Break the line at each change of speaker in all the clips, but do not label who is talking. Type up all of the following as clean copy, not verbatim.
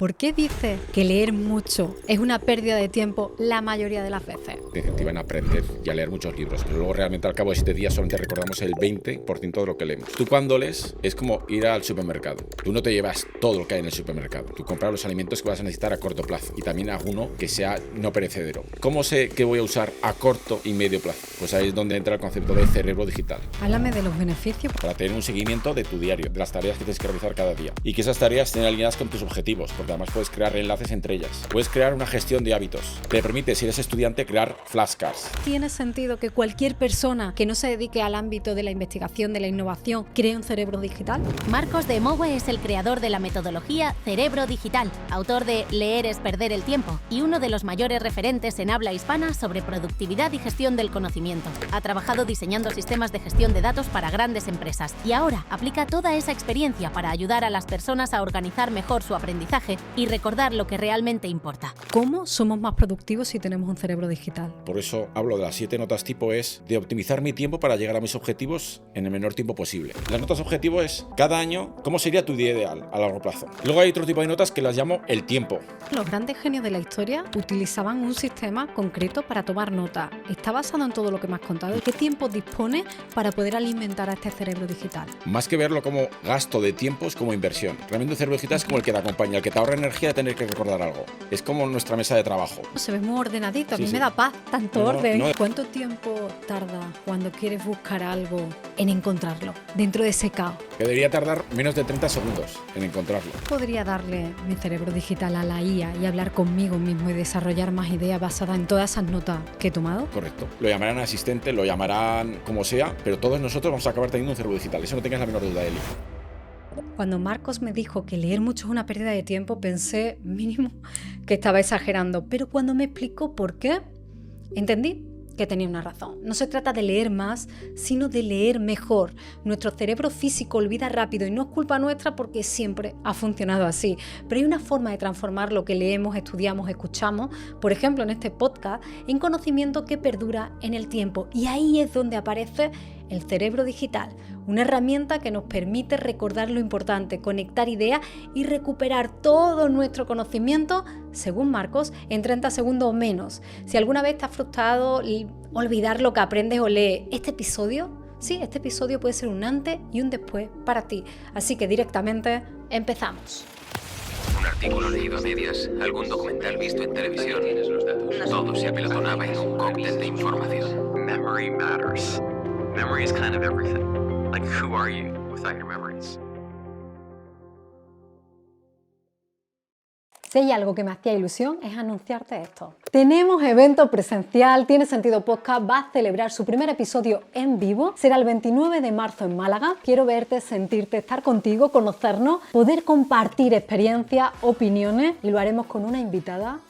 ¿Por qué dices que leer mucho es una pérdida de tiempo la mayoría de las veces?
Te incentivan a aprender y a leer muchos libros, pero luego realmente al cabo de 7 días solamente recordamos el 20% de lo que leemos. Tú cuando lees es como ir al supermercado. Tú no te llevas todo lo que hay en el supermercado. Tú compras los alimentos que vas a necesitar a corto plazo y también alguno que sea no perecedero. ¿Cómo sé qué voy a usar a corto y medio plazo? Pues ahí es donde entra el concepto de cerebro digital.
Háblame de los beneficios.
Para tener un seguimiento de tu diario, de las tareas que tienes que realizar cada día. Y que esas tareas estén alineadas con tus objetivos, porque además puedes crear enlaces entre ellas. Puedes crear una gestión de hábitos. Te permite, si eres estudiante, crear flashcards.
¿Tiene sentido que cualquier persona que no se dedique al ámbito de la investigación, de la innovación, cree un cerebro digital?
Marcos de Mowe es el creador de la metodología Cerebro Digital, autor de Leer es perder el tiempo y uno de los mayores referentes en habla hispana sobre productividad y gestión del conocimiento. Ha trabajado diseñando sistemas de gestión de datos para grandes empresas y ahora aplica toda esa experiencia para ayudar a las personas a organizar mejor su aprendizaje y recordar lo que realmente importa.
¿Cómo somos más productivos si tenemos un cerebro digital?
Por eso hablo de las 7 notas tipo es de optimizar mi tiempo para llegar a mis objetivos en el menor tiempo posible. Las notas objetivo es cada año cómo sería tu día ideal a largo plazo. Luego hay otro tipo de notas que las llamo el tiempo.
Los grandes genios de la historia utilizaban un sistema concreto para tomar nota. Está basado en todo lo que me has contado. ¿Qué tiempo dispone para poder alimentar a este cerebro digital?
Más que verlo como gasto de tiempo, es como inversión. Realmente un cerebro digital es como el que te acompaña, el que te ahorra energía de tener que recordar algo. Es como nuestra mesa de trabajo.
Se ve muy ordenadito, a
Sí,
mí
sí.
me da paz tanto
No,
orden.
no.
¿Cuánto tiempo tarda cuando quieres buscar algo en encontrarlo dentro de ese caos?
Que debería tardar menos de 30 segundos en encontrarlo.
Podría darle mi cerebro digital a la IA y hablar conmigo mismo y desarrollar más ideas basadas en todas esas notas que he tomado.
Correcto. Lo llamarán asistente, lo llamarán como sea, pero todos nosotros vamos a acabar teniendo un cerebro digital. Eso no tengas la menor duda, Eli.
Cuando Marcos me dijo que leer mucho es una pérdida de tiempo, pensé mínimo que estaba exagerando, pero cuando me explicó por qué, entendí que tenía una razón. No se trata de leer más, sino de leer mejor. Nuestro cerebro físico olvida rápido y no es culpa nuestra porque siempre ha funcionado así. Pero hay una forma de transformar lo que leemos, estudiamos, escuchamos, por ejemplo en este podcast, en conocimiento que perdura en el tiempo. Y ahí es donde aparece el cerebro digital, una herramienta que nos permite recordar lo importante, conectar ideas y recuperar todo nuestro conocimiento, según Marcos, en 30 segundos o menos. Si alguna vez te has frustrado olvidar lo que aprendes o lees, este episodio puede ser un antes y un después para ti. Así que directamente empezamos.
Un artículo leído a medias, algún documental visto en televisión. Todo se apelotonaba en un cóctel de información.
Memory matters. Memory is kind of everything. Like, who are you without your memories?
Si hay algo que me hacía ilusión es anunciarte esto. Tenemos evento presencial, Tiene Sentido Podcast va a celebrar su primer episodio en vivo. Será el 29 de marzo en Málaga. Quiero verte, sentirte, estar contigo, conocernos, poder compartir experiencias, opiniones y lo haremos con una invitada.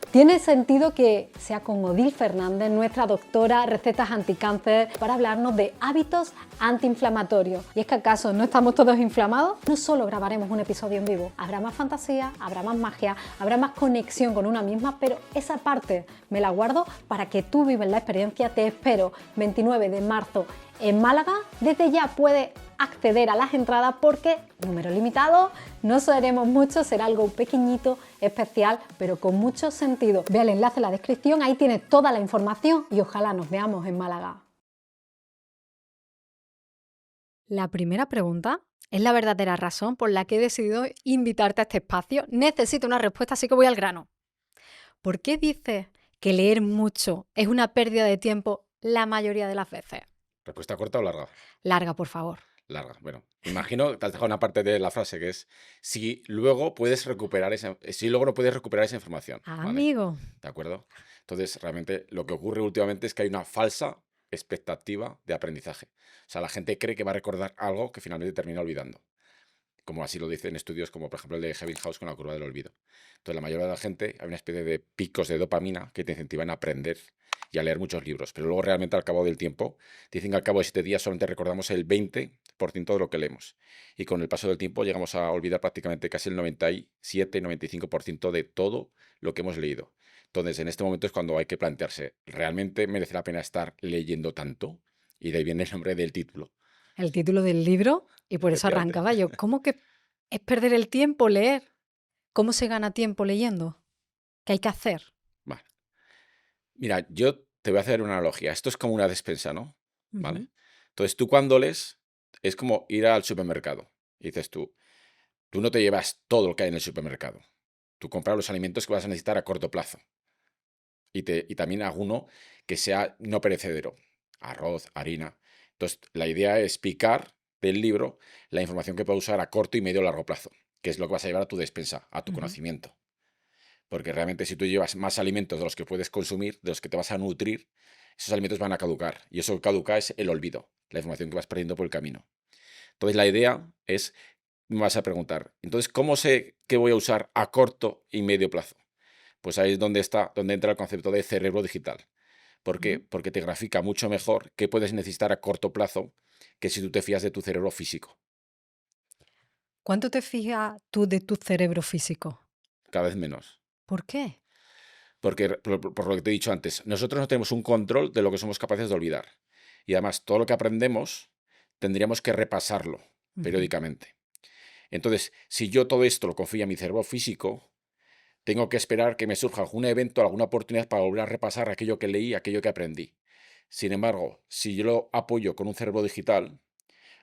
Tiene sentido que sea con Odil Fernández, nuestra doctora recetas anticáncer, para hablarnos de hábitos antiinflamatorios. ¿Y es que acaso no estamos todos inflamados? No solo grabaremos un episodio en vivo, habrá más fantasía, habrá más magia, habrá más conexión con una misma, pero esa parte me la guardo para que tú vives la experiencia. Te espero 29 de marzo en Málaga. Desde ya puedes acceder a las entradas porque número limitado, no seremos muchos, será algo pequeñito, especial, pero con mucho sentido. Ve el enlace en la descripción, ahí tienes toda la información y ojalá nos veamos en Málaga. La primera pregunta es la verdadera razón por la que he decidido invitarte a este espacio. Necesito una respuesta, así que voy al grano. ¿Por qué dices que leer mucho es una pérdida de tiempo la mayoría de las veces?
¿Respuesta corta o larga?
Larga, por favor.
Larga. Bueno, imagino que te has dejado una parte de la frase que es si luego no puedes recuperar esa información. ¿Vale?
Amigo.
¿De acuerdo? Entonces, realmente lo que ocurre últimamente es que hay una falsa expectativa de aprendizaje. O sea, la gente cree que va a recordar algo que finalmente termina olvidando. Como así lo dicen estudios como, por ejemplo, el de Ebbinghaus con la curva del olvido. Entonces, la mayoría de la gente, hay una especie de picos de dopamina que te incentivan a aprender y a leer muchos libros. Pero luego, realmente, al cabo del tiempo, dicen que al cabo de 7 días solamente recordamos el 20% de lo que leemos. Y con el paso del tiempo llegamos a olvidar prácticamente casi el 97-95% de todo lo que hemos leído. Entonces, en este momento es cuando hay que plantearse, ¿realmente merece la pena estar leyendo tanto? Y de ahí viene el nombre del título.
El título del libro, y por eso
Efectivamente.
arrancaba yo. ¿Cómo que es perder el tiempo leer? ¿Cómo se gana tiempo leyendo? ¿Qué hay que hacer?
Vale. Mira, yo te voy a hacer una analogía. Esto es como una despensa, ¿no? ¿Vale?
Ujú.
Entonces tú cuando lees es como ir al supermercado. Y dices tú no te llevas todo lo que hay en el supermercado. Tú compras los alimentos que vas a necesitar a corto plazo. Y también alguno que sea no perecedero. Arroz, harina. Entonces, la idea es picar del libro la información que puedes usar a corto y medio o largo plazo, que es lo que vas a llevar a tu despensa, a tu
Ujú.
conocimiento. Porque realmente si tú llevas más alimentos de los que puedes consumir, de los que te vas a nutrir, esos alimentos van a caducar. Y eso que caduca es el olvido, la información que vas perdiendo por el camino. Entonces, la idea es, me vas a preguntar, entonces, ¿cómo sé qué voy a usar a corto y medio plazo? Pues ahí es donde entra el concepto de cerebro digital. ¿Por qué?
Ujú.
Porque te grafica mucho mejor qué puedes necesitar a corto plazo que si tú te fías de tu cerebro físico,
¿Cuánto te fijas tú de tu cerebro físico?
cada vez menos.
¿Por qué?
Porque, por lo que te he dicho antes, nosotros no tenemos un control de lo que somos capaces de olvidar. Y además, todo lo que aprendemos tendríamos que repasarlo
Ujú.
periódicamente. Entonces, si yo todo esto lo confío a mi cerebro físico, tengo que esperar que me surja algún evento, alguna oportunidad para volver a repasar aquello que leí, aquello que aprendí. Sin embargo, si yo lo apoyo con un cerebro digital,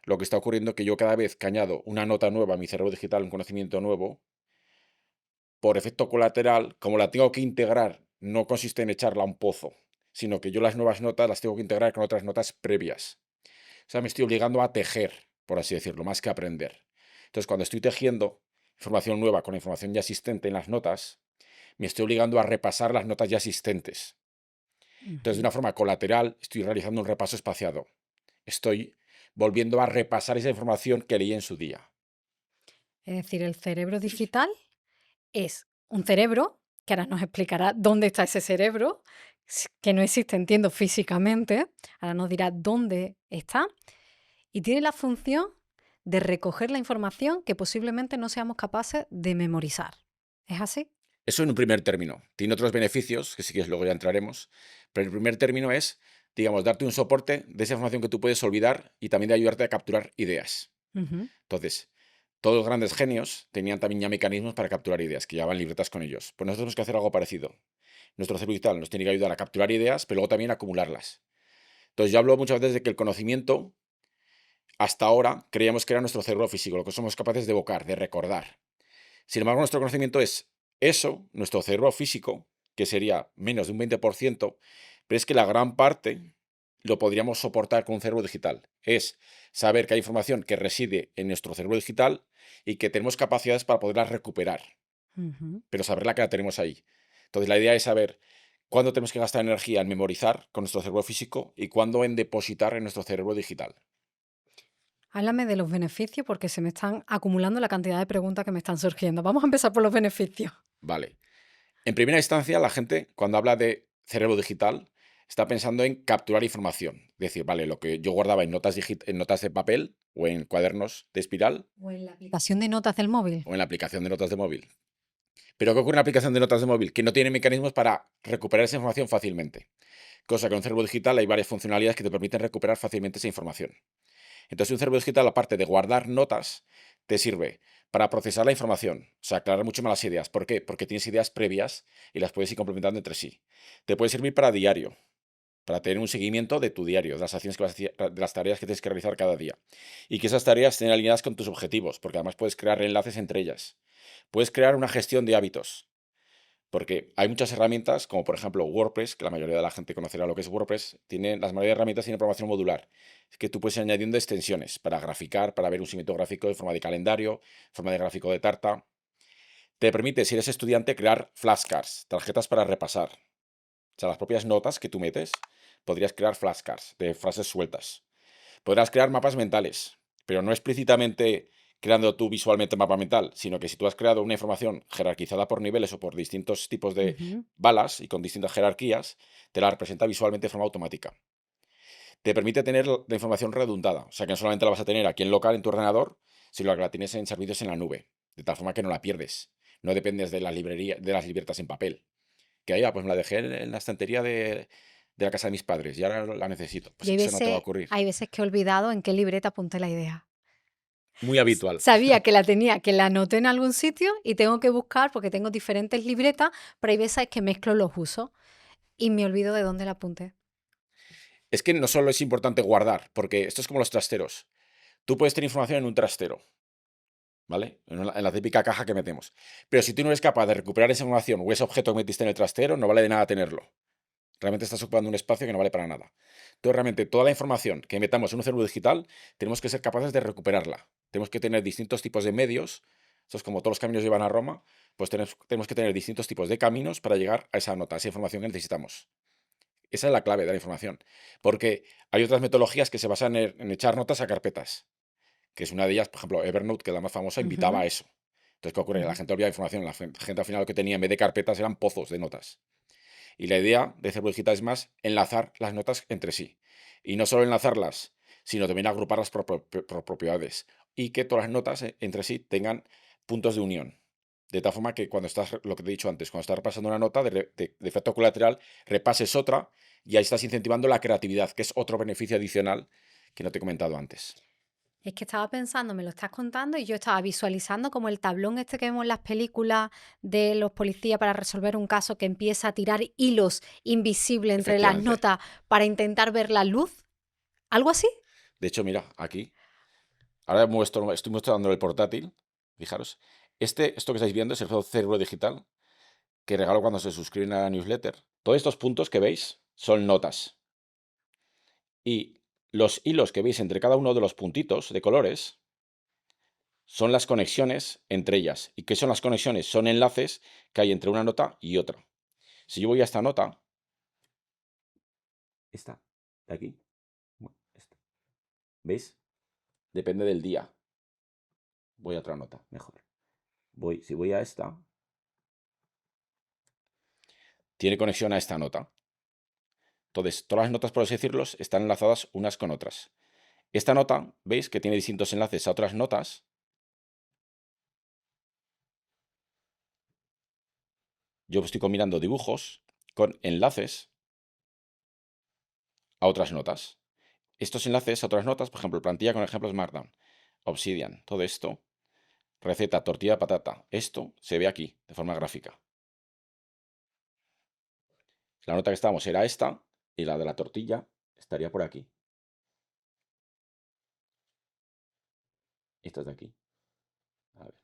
lo que está ocurriendo es que yo cada vez que añado una nota nueva a mi cerebro digital, un conocimiento nuevo, por efecto colateral, como la tengo que integrar, no consiste en echarla a un pozo, sino que yo las nuevas notas las tengo que integrar con otras notas previas. O sea, me estoy obligando a tejer, por así decirlo, más que aprender. Entonces, cuando estoy tejiendo información nueva con la información ya existente en las notas, me estoy obligando a repasar las notas ya existentes. Entonces, de
Ujú.
una forma colateral, estoy realizando un repaso espaciado. Estoy volviendo a repasar esa información que leí en su día.
Es decir, el cerebro digital es un cerebro, que ahora nos explicará dónde está ese cerebro, que no existe, entiendo, físicamente, ahora nos dirá dónde está, y tiene la función de recoger la información que posiblemente no seamos capaces de memorizar. ¿Es así?
Eso en un primer término. Tiene otros beneficios, que si quieres luego ya entraremos, pero el primer término es, digamos, darte un soporte de esa información que tú puedes olvidar y también de ayudarte a capturar ideas.
Ujú.
Entonces, todos los grandes genios tenían también ya mecanismos para capturar ideas, que llevaban libretas con ellos. Pues nosotros tenemos que hacer algo parecido. Nuestro cerebro digital nos tiene que ayudar a capturar ideas, pero luego también a acumularlas. Entonces, yo hablo muchas veces de que el conocimiento, hasta ahora, creíamos que era nuestro cerebro físico, lo que somos capaces de evocar, de recordar. Sin embargo, nuestro conocimiento es eso, nuestro cerebro físico, que sería menos de un 20%, pero es que la gran parte lo podríamos soportar con un cerebro digital. Es saber que hay información que reside en nuestro cerebro digital y que tenemos capacidades para poderla recuperar,
Ujú.
pero saberla que la tenemos ahí. Entonces, la idea es saber cuándo tenemos que gastar energía en memorizar con nuestro cerebro físico y cuándo en depositar en nuestro cerebro digital.
Háblame de los beneficios porque se me están acumulando la cantidad de preguntas que me están surgiendo. Vamos a empezar por los beneficios.
Vale. En primera instancia, la gente, cuando habla de cerebro digital, está pensando en capturar información. Es decir, vale, lo que yo guardaba en en notas de papel o en cuadernos de espiral
O en la aplicación de notas del móvil.
o en la aplicación de notas de móvil. Pero ¿qué ocurre en la aplicación de notas de móvil? Que no tiene mecanismos para recuperar esa información fácilmente. Cosa que en un cerebro digital hay varias funcionalidades que te permiten recuperar fácilmente esa información. Entonces, un cerebro digital, aparte de guardar notas, te sirve para procesar la información, o sea, aclarar mucho más las ideas. ¿Por qué? Porque tienes ideas previas y las puedes ir complementando entre sí. Te puede servir para diario, para tener un seguimiento de tu diario, de las acciones que vas a hacer, de las tareas que tienes que realizar cada día. Y que esas tareas estén alineadas con tus objetivos, porque además puedes crear enlaces entre ellas. Puedes crear una gestión de hábitos. Porque hay muchas herramientas, como por ejemplo WordPress, que la mayoría de la gente conocerá lo que es WordPress, las mayoría de herramientas tienen programación modular. Es que tú puedes ir añadiendo extensiones para graficar, para ver un seguimiento gráfico de forma de calendario, forma de gráfico de tarta. Te permite, si eres estudiante, crear flashcards, tarjetas para repasar. O sea, las propias notas que tú metes, podrías crear flashcards de frases sueltas. Podrás crear mapas mentales, pero no explícitamente creando tú visualmente un mapa mental, sino que si tú has creado una información jerarquizada por niveles o por distintos tipos de
Ujú.
balas y con distintas jerarquías, te la representa visualmente de forma automática. Te permite tener la información redundada, o sea que no solamente la vas a tener aquí en local en tu ordenador, sino que la tienes en servicios en la nube, de tal forma que no la pierdes. No dependes de las librerías, de las libretas en papel. Que ahí, pues me la dejé en la estantería de la casa de mis padres y ahora la necesito.
Y
Pues eso no te va a ocurrir.
hay veces que he olvidado en qué libreta apunté la idea.
muy habitual.
Sabía que la tenía, que la anoté en algún sitio y tengo que buscar porque tengo diferentes libretas, pero hay veces que mezclo los usos y me olvido de dónde la apunté.
Es que no solo es importante guardar, porque esto es como los trasteros. Tú puedes tener información en un trastero, ¿vale? En la típica caja que metemos. Pero si tú no eres capaz de recuperar esa información o ese objeto que metiste en el trastero, no vale de nada tenerlo. Realmente estás ocupando un espacio que no vale para nada. Entonces, realmente, toda la información que metamos en un cerebro digital, tenemos que ser capaces de recuperarla. Tenemos que tener distintos tipos de medios. Esto es como todos los caminos llevan a Roma, pues tenemos que tener distintos tipos de caminos para llegar a esa nota, a esa información que necesitamos. Esa es la clave de la información. Porque hay otras metodologías que se basan en echar notas a carpetas, que es una de ellas, por ejemplo, Evernote, que es la más famosa, invitaba a eso. Entonces, ¿qué ocurre? La gente olvida información. La gente al final lo que tenía en vez de carpetas eran pozos de notas. Y la idea de cerebro digital es más enlazar las notas entre sí. Y no solo enlazarlas, sino también agruparlas por propiedades. Y que todas las notas entre sí tengan puntos de unión. De tal forma que cuando estás, lo que te he dicho antes, cuando estás repasando una nota, de efecto colateral, repases otra y ahí estás incentivando la creatividad, que es otro beneficio adicional que no te he comentado antes.
Es que estaba pensando, me lo estás contando y yo estaba visualizando como el tablón este que vemos en las películas de los policías para resolver un caso que empieza a tirar hilos invisibles entre las
Efectivamente.
notas para intentar ver la luz. ¿Algo así?
De hecho, mira, aquí. Ahora estoy mostrando el portátil. Fijaros. Esto que estáis viendo es el cerebro digital que regalo cuando se suscriben a la newsletter. Todos estos puntos que veis son notas. Y los hilos que veis entre cada uno de los puntitos de colores son las conexiones entre ellas. ¿Y qué son las conexiones? Son enlaces que hay entre una nota y otra. Si yo voy a esta nota, esta, de aquí, esta, ¿veis? Depende del día. Voy a otra nota, mejor. Si voy a esta, tiene conexión a esta nota. Entonces, todas las notas, por así decirlo, están enlazadas unas con otras. Esta nota, ¿veis? Que tiene distintos enlaces a otras notas. Yo estoy combinando dibujos con enlaces a otras notas. Estos enlaces a otras notas, por ejemplo, plantilla con ejemplos Markdown, Obsidian, todo esto, receta, tortilla de patata, esto se ve aquí de forma gráfica. La nota que estábamos era esta y la de la tortilla estaría por aquí. Esta es de aquí. A ver.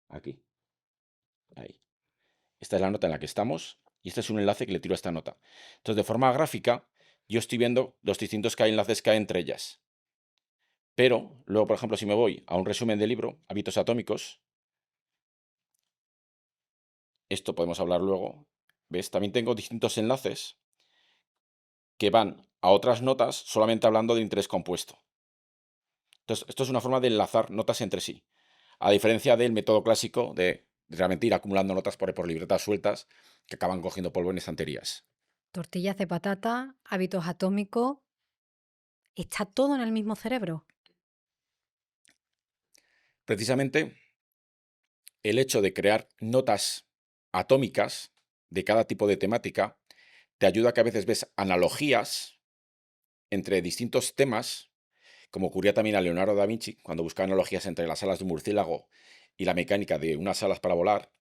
Aquí. Ahí. Esta es la nota en la que estamos y este es un enlace que le tiro a esta nota. Entonces, de forma gráfica, yo estoy viendo los distintos enlaces que hay entre ellas. Pero luego, por ejemplo, si me voy a un resumen del libro, Hábitos Atómicos, esto podemos hablar luego, ¿ves? También tengo distintos enlaces que van a otras notas solamente hablando de interés compuesto. Entonces, esto es una forma de enlazar notas entre sí, a diferencia del método clásico de realmente ir acumulando notas por libretas sueltas que acaban cogiendo polvo en estanterías.
Tortillas de patata, hábitos atómicos, está todo en el mismo cerebro.
Precisamente el hecho de crear notas atómicas de cada tipo de temática te ayuda a que a veces ves analogías entre distintos temas, como ocurría también a Leonardo da Vinci cuando buscaba analogías entre las alas de un murciélago y la mecánica de unas alas para volar.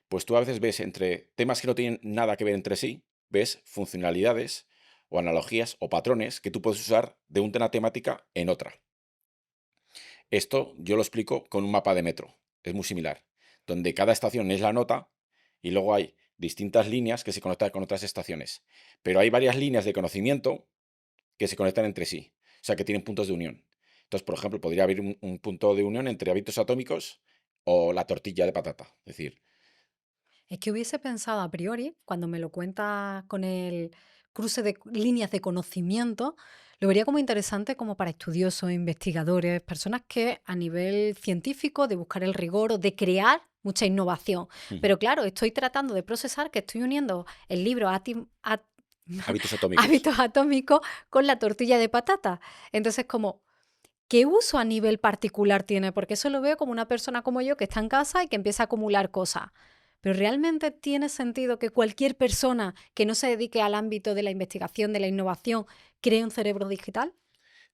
Pues tú a veces ves entre temas que no tienen nada que ver entre sí, ves funcionalidades o analogías o patrones que tú puedes usar de una temática en otra. Esto yo lo explico con un mapa de metro, es muy similar, donde cada estación es la nota y luego hay distintas líneas que se conectan con otras estaciones. Pero hay varias líneas de conocimiento que se conectan entre sí, o sea, que tienen puntos de unión. Entonces, por ejemplo, podría haber un punto de unión entre hábitos atómicos o la tortilla de patata. Es decir,
Es que hubiese pensado a priori, cuando me lo cuentas con el cruce de líneas de conocimiento, lo vería como interesante como para estudiosos, investigadores, personas que a nivel científico, de buscar el rigor o de crear mucha innovación. Pero claro, estoy tratando de procesar que estoy uniendo el libro
hábitos atómicos.
Hábitos Atómicos con la tortilla de patata. Entonces, como, ¿qué uso a nivel particular tiene? Porque eso lo veo como una persona como yo que está en casa y que empieza a acumular cosas. Pero ¿realmente tiene sentido que cualquier persona que no se dedique al ámbito de la investigación, de la innovación, cree un cerebro digital?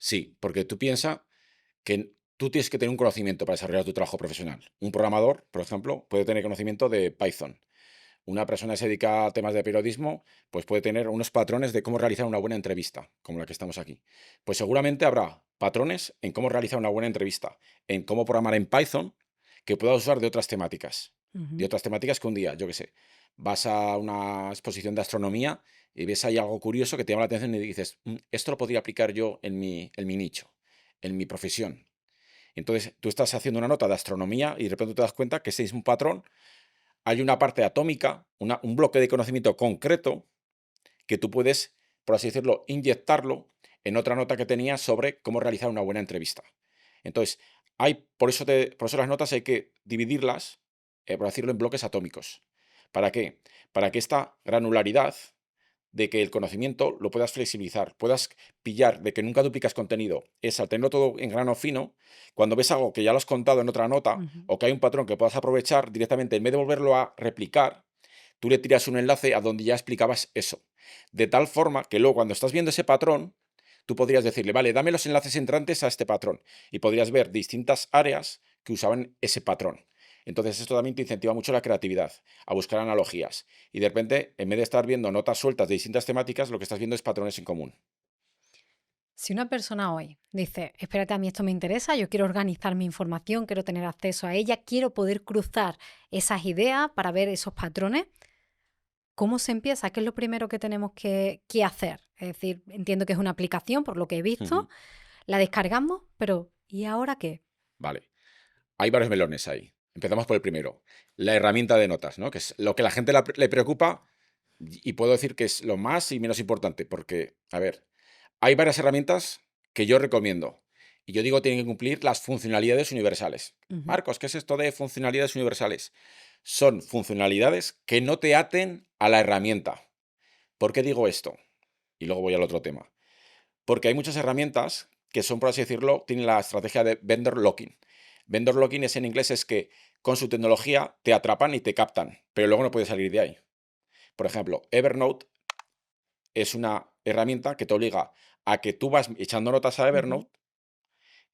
Sí, porque tú piensas que tú tienes que tener un conocimiento para desarrollar tu trabajo profesional. Un programador, por ejemplo, puede tener conocimiento de Python. Una persona que se dedica a temas de periodismo, pues puede tener unos patrones de cómo realizar una buena entrevista, como la que estamos aquí. Pues seguramente habrá patrones en cómo realizar una buena entrevista, en cómo programar en Python, que puedas usar de otras temáticas. De otras temáticas que un día, yo qué sé, vas a una exposición de astronomía y ves ahí algo curioso que te llama la atención y dices, esto lo podría aplicar yo en mi nicho, en mi profesión. Entonces tú estás haciendo una nota de astronomía y de repente te das cuenta que ese es un patrón. Hay una parte atómica, un bloque de conocimiento concreto que tú puedes, por así decirlo, inyectarlo en otra nota que tenías sobre cómo realizar una buena entrevista. Entonces, por eso las notas hay que dividirlas, por decirlo, en bloques atómicos. ¿Para qué? Para que esta granularidad de que el conocimiento lo puedas flexibilizar, puedas pillar de que nunca duplicas contenido, es al tenerlo todo en grano fino, cuando ves algo que ya lo has contado en otra nota o que hay un patrón que puedas aprovechar directamente, en vez de volverlo a replicar, tú le tiras un enlace a donde ya explicabas eso. De tal forma que luego cuando estás viendo ese patrón, tú podrías decirle, vale, dame los enlaces entrantes a este patrón y podrías ver distintas áreas que usaban ese patrón. Entonces esto también te incentiva mucho la creatividad, a buscar analogías. Y de repente, en vez de estar viendo notas sueltas de distintas temáticas, lo que estás viendo es patrones en común.
Si una persona hoy dice, espérate, a mí esto me interesa, yo quiero organizar mi información, quiero tener acceso a ella, quiero poder cruzar esas ideas para ver esos patrones, ¿cómo se empieza? ¿Qué es lo primero que tenemos que hacer? Es decir, entiendo que es una aplicación, por lo que he visto, la descargamos, pero ¿y ahora qué?
Vale. Hay varios melones ahí. Empezamos por el primero. La herramienta de notas, ¿no? Que es lo que a la gente le preocupa y puedo decir que es lo más y menos importante. Porque, a ver, hay varias herramientas que yo recomiendo. Y yo digo que tienen que cumplir las funcionalidades universales. Marcos, ¿qué es esto de funcionalidades universales? Son funcionalidades que no te aten a la herramienta. ¿Por qué digo esto? Y luego voy al otro tema. Porque hay muchas herramientas que son, por así decirlo, tienen la estrategia de vendor locking. Vendor locking en inglés es que con su tecnología te atrapan y te captan, pero luego no puedes salir de ahí. Por ejemplo, Evernote es una herramienta que te obliga a que tú vas echando notas a Evernote,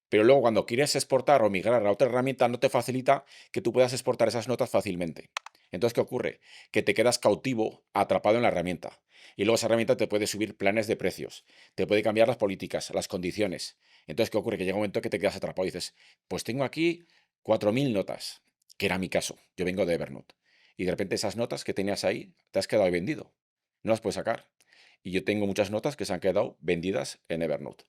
pero luego cuando quieres exportar o migrar a otra herramienta no te facilita que tú puedas exportar esas notas fácilmente. Entonces, ¿qué ocurre? Que te quedas cautivo, atrapado en la herramienta. Y luego esa herramienta te puede subir planes de precios, te puede cambiar las políticas, las condiciones. Entonces, ¿qué ocurre? Que llega un momento que te quedas atrapado y dices, pues tengo aquí 4.000 notas, que era mi caso. Yo vengo de Evernote. Y de repente esas notas que tenías ahí, te has quedado ahí vendido. No las puedes sacar. Y yo tengo muchas notas que se han quedado vendidas en Evernote.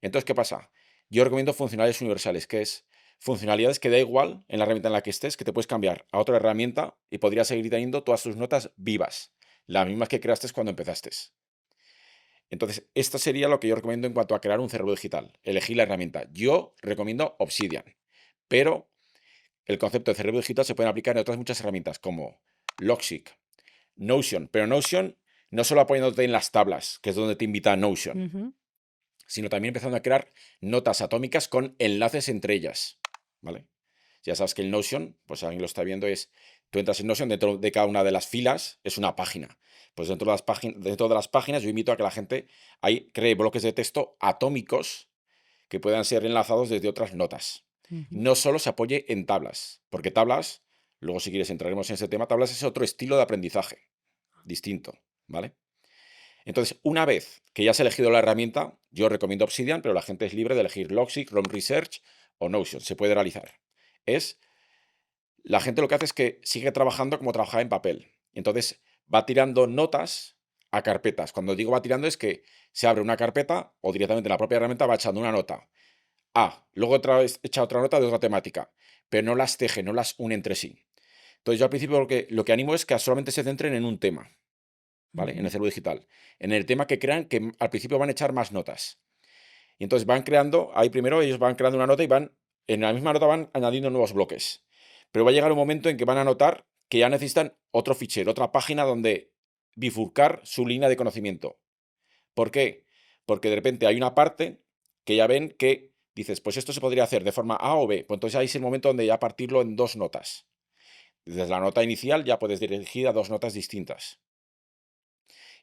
Entonces, ¿qué pasa? Yo recomiendo funcionalidades universales, que es funcionalidades que da igual en la herramienta en la que estés, que te puedes cambiar a otra herramienta y podrías seguir teniendo todas tus notas vivas, las mismas que creaste cuando empezaste. Entonces, esto sería lo que yo recomiendo en cuanto a crear un cerebro digital, elegir la herramienta. Yo recomiendo Obsidian, pero el concepto de cerebro digital se puede aplicar en otras muchas herramientas como Logseq, Notion, pero Notion no solo apoyándote en las tablas, que es donde te invita a Notion, sino también empezando a crear notas atómicas con enlaces entre ellas, ¿vale? Ya sabes que el Notion, pues alguien lo está viendo, tú entras en Notion, dentro de cada una de las filas es una página. Pues dentro de las páginas yo invito a que la gente ahí cree bloques de texto atómicos que puedan ser enlazados desde otras notas. No solo se apoye en tablas, porque tablas, luego si quieres entraremos en ese tema, tablas es otro estilo de aprendizaje, distinto, ¿vale? Entonces, una vez que ya has elegido la herramienta, yo recomiendo Obsidian, pero la gente es libre de elegir Logseq, Chrome Research o Notion. Se puede realizar. La gente lo que hace es que sigue trabajando como trabajaba en papel. Entonces, va tirando notas a carpetas. Cuando digo va tirando es que se abre una carpeta o directamente en la propia herramienta va echando una nota. Luego otra vez echa otra nota de otra temática, pero no las teje, no las une entre sí. Entonces, yo al principio lo que animo es que solamente se centren en un tema. ¿Vale? En el cerebro digital. En el tema que crean, que al principio van a echar más notas. Y entonces van creando, ahí primero ellos van creando una nota y en la misma nota van añadiendo nuevos bloques. Pero va a llegar un momento en que van a notar que ya necesitan otro fichero, otra página donde bifurcar su línea de conocimiento. ¿Por qué? Porque de repente hay una parte que ya ven que dices, pues esto se podría hacer de forma A o B. Pues entonces ahí es el momento donde ya partirlo en dos notas. Desde la nota inicial ya puedes dirigir a dos notas distintas.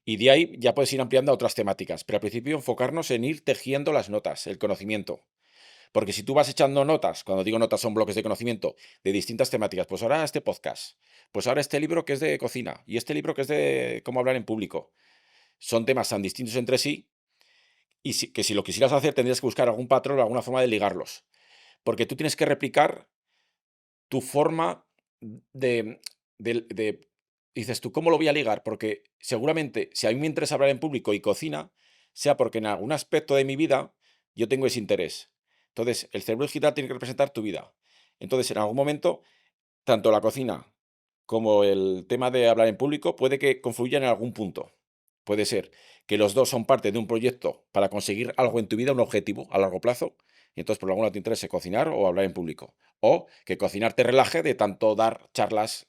Y de ahí ya puedes ir ampliando a otras temáticas, pero al principio enfocarnos en ir tejiendo las notas, el conocimiento. Porque si tú vas echando notas, cuando digo notas son bloques de conocimiento, de distintas temáticas, pues ahora este podcast, pues ahora este libro que es de cocina y este libro que es de cómo hablar en público. Son temas tan distintos entre sí y que si lo quisieras hacer tendrías que buscar algún patrón o alguna forma de ligarlos. Porque tú tienes que replicar tu forma de dices tú, ¿cómo lo voy a ligar? Porque seguramente si a mí me interesa hablar en público y cocina, sea porque en algún aspecto de mi vida yo tengo ese interés. Entonces, el cerebro digital tiene que representar tu vida. Entonces, en algún momento, tanto la cocina como el tema de hablar en público puede que confluyan en algún punto. Puede ser que los dos son parte de un proyecto para conseguir algo en tu vida, un objetivo a largo plazo, y entonces por alguna te interese cocinar o hablar en público. O que cocinar te relaje de tanto dar charlas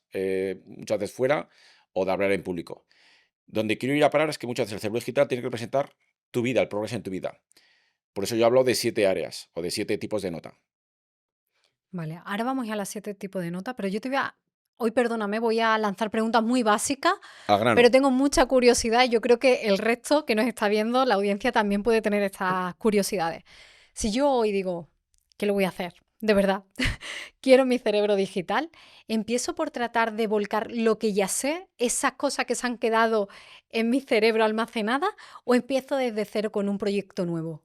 muchas veces fuera o de hablar en público. Donde quiero ir a parar es que muchas veces el cerebro digital tiene que representar tu vida, el progreso en tu vida. Por eso yo hablo de 7 áreas o de 7 tipos de nota.
Vale, ahora vamos a las 7 tipos de nota, pero yo te voy a... Hoy, perdóname, voy a lanzar preguntas muy básicas,
Al grano.
pero tengo mucha curiosidad y yo creo que el resto que nos está viendo, la audiencia también puede tener estas curiosidades. Si yo hoy digo, ¿qué lo voy a hacer? De verdad, quiero mi cerebro digital, empiezo por tratar de volcar lo que ya sé, esas cosas que se han quedado en mi cerebro almacenadas, o empiezo desde cero con un proyecto nuevo.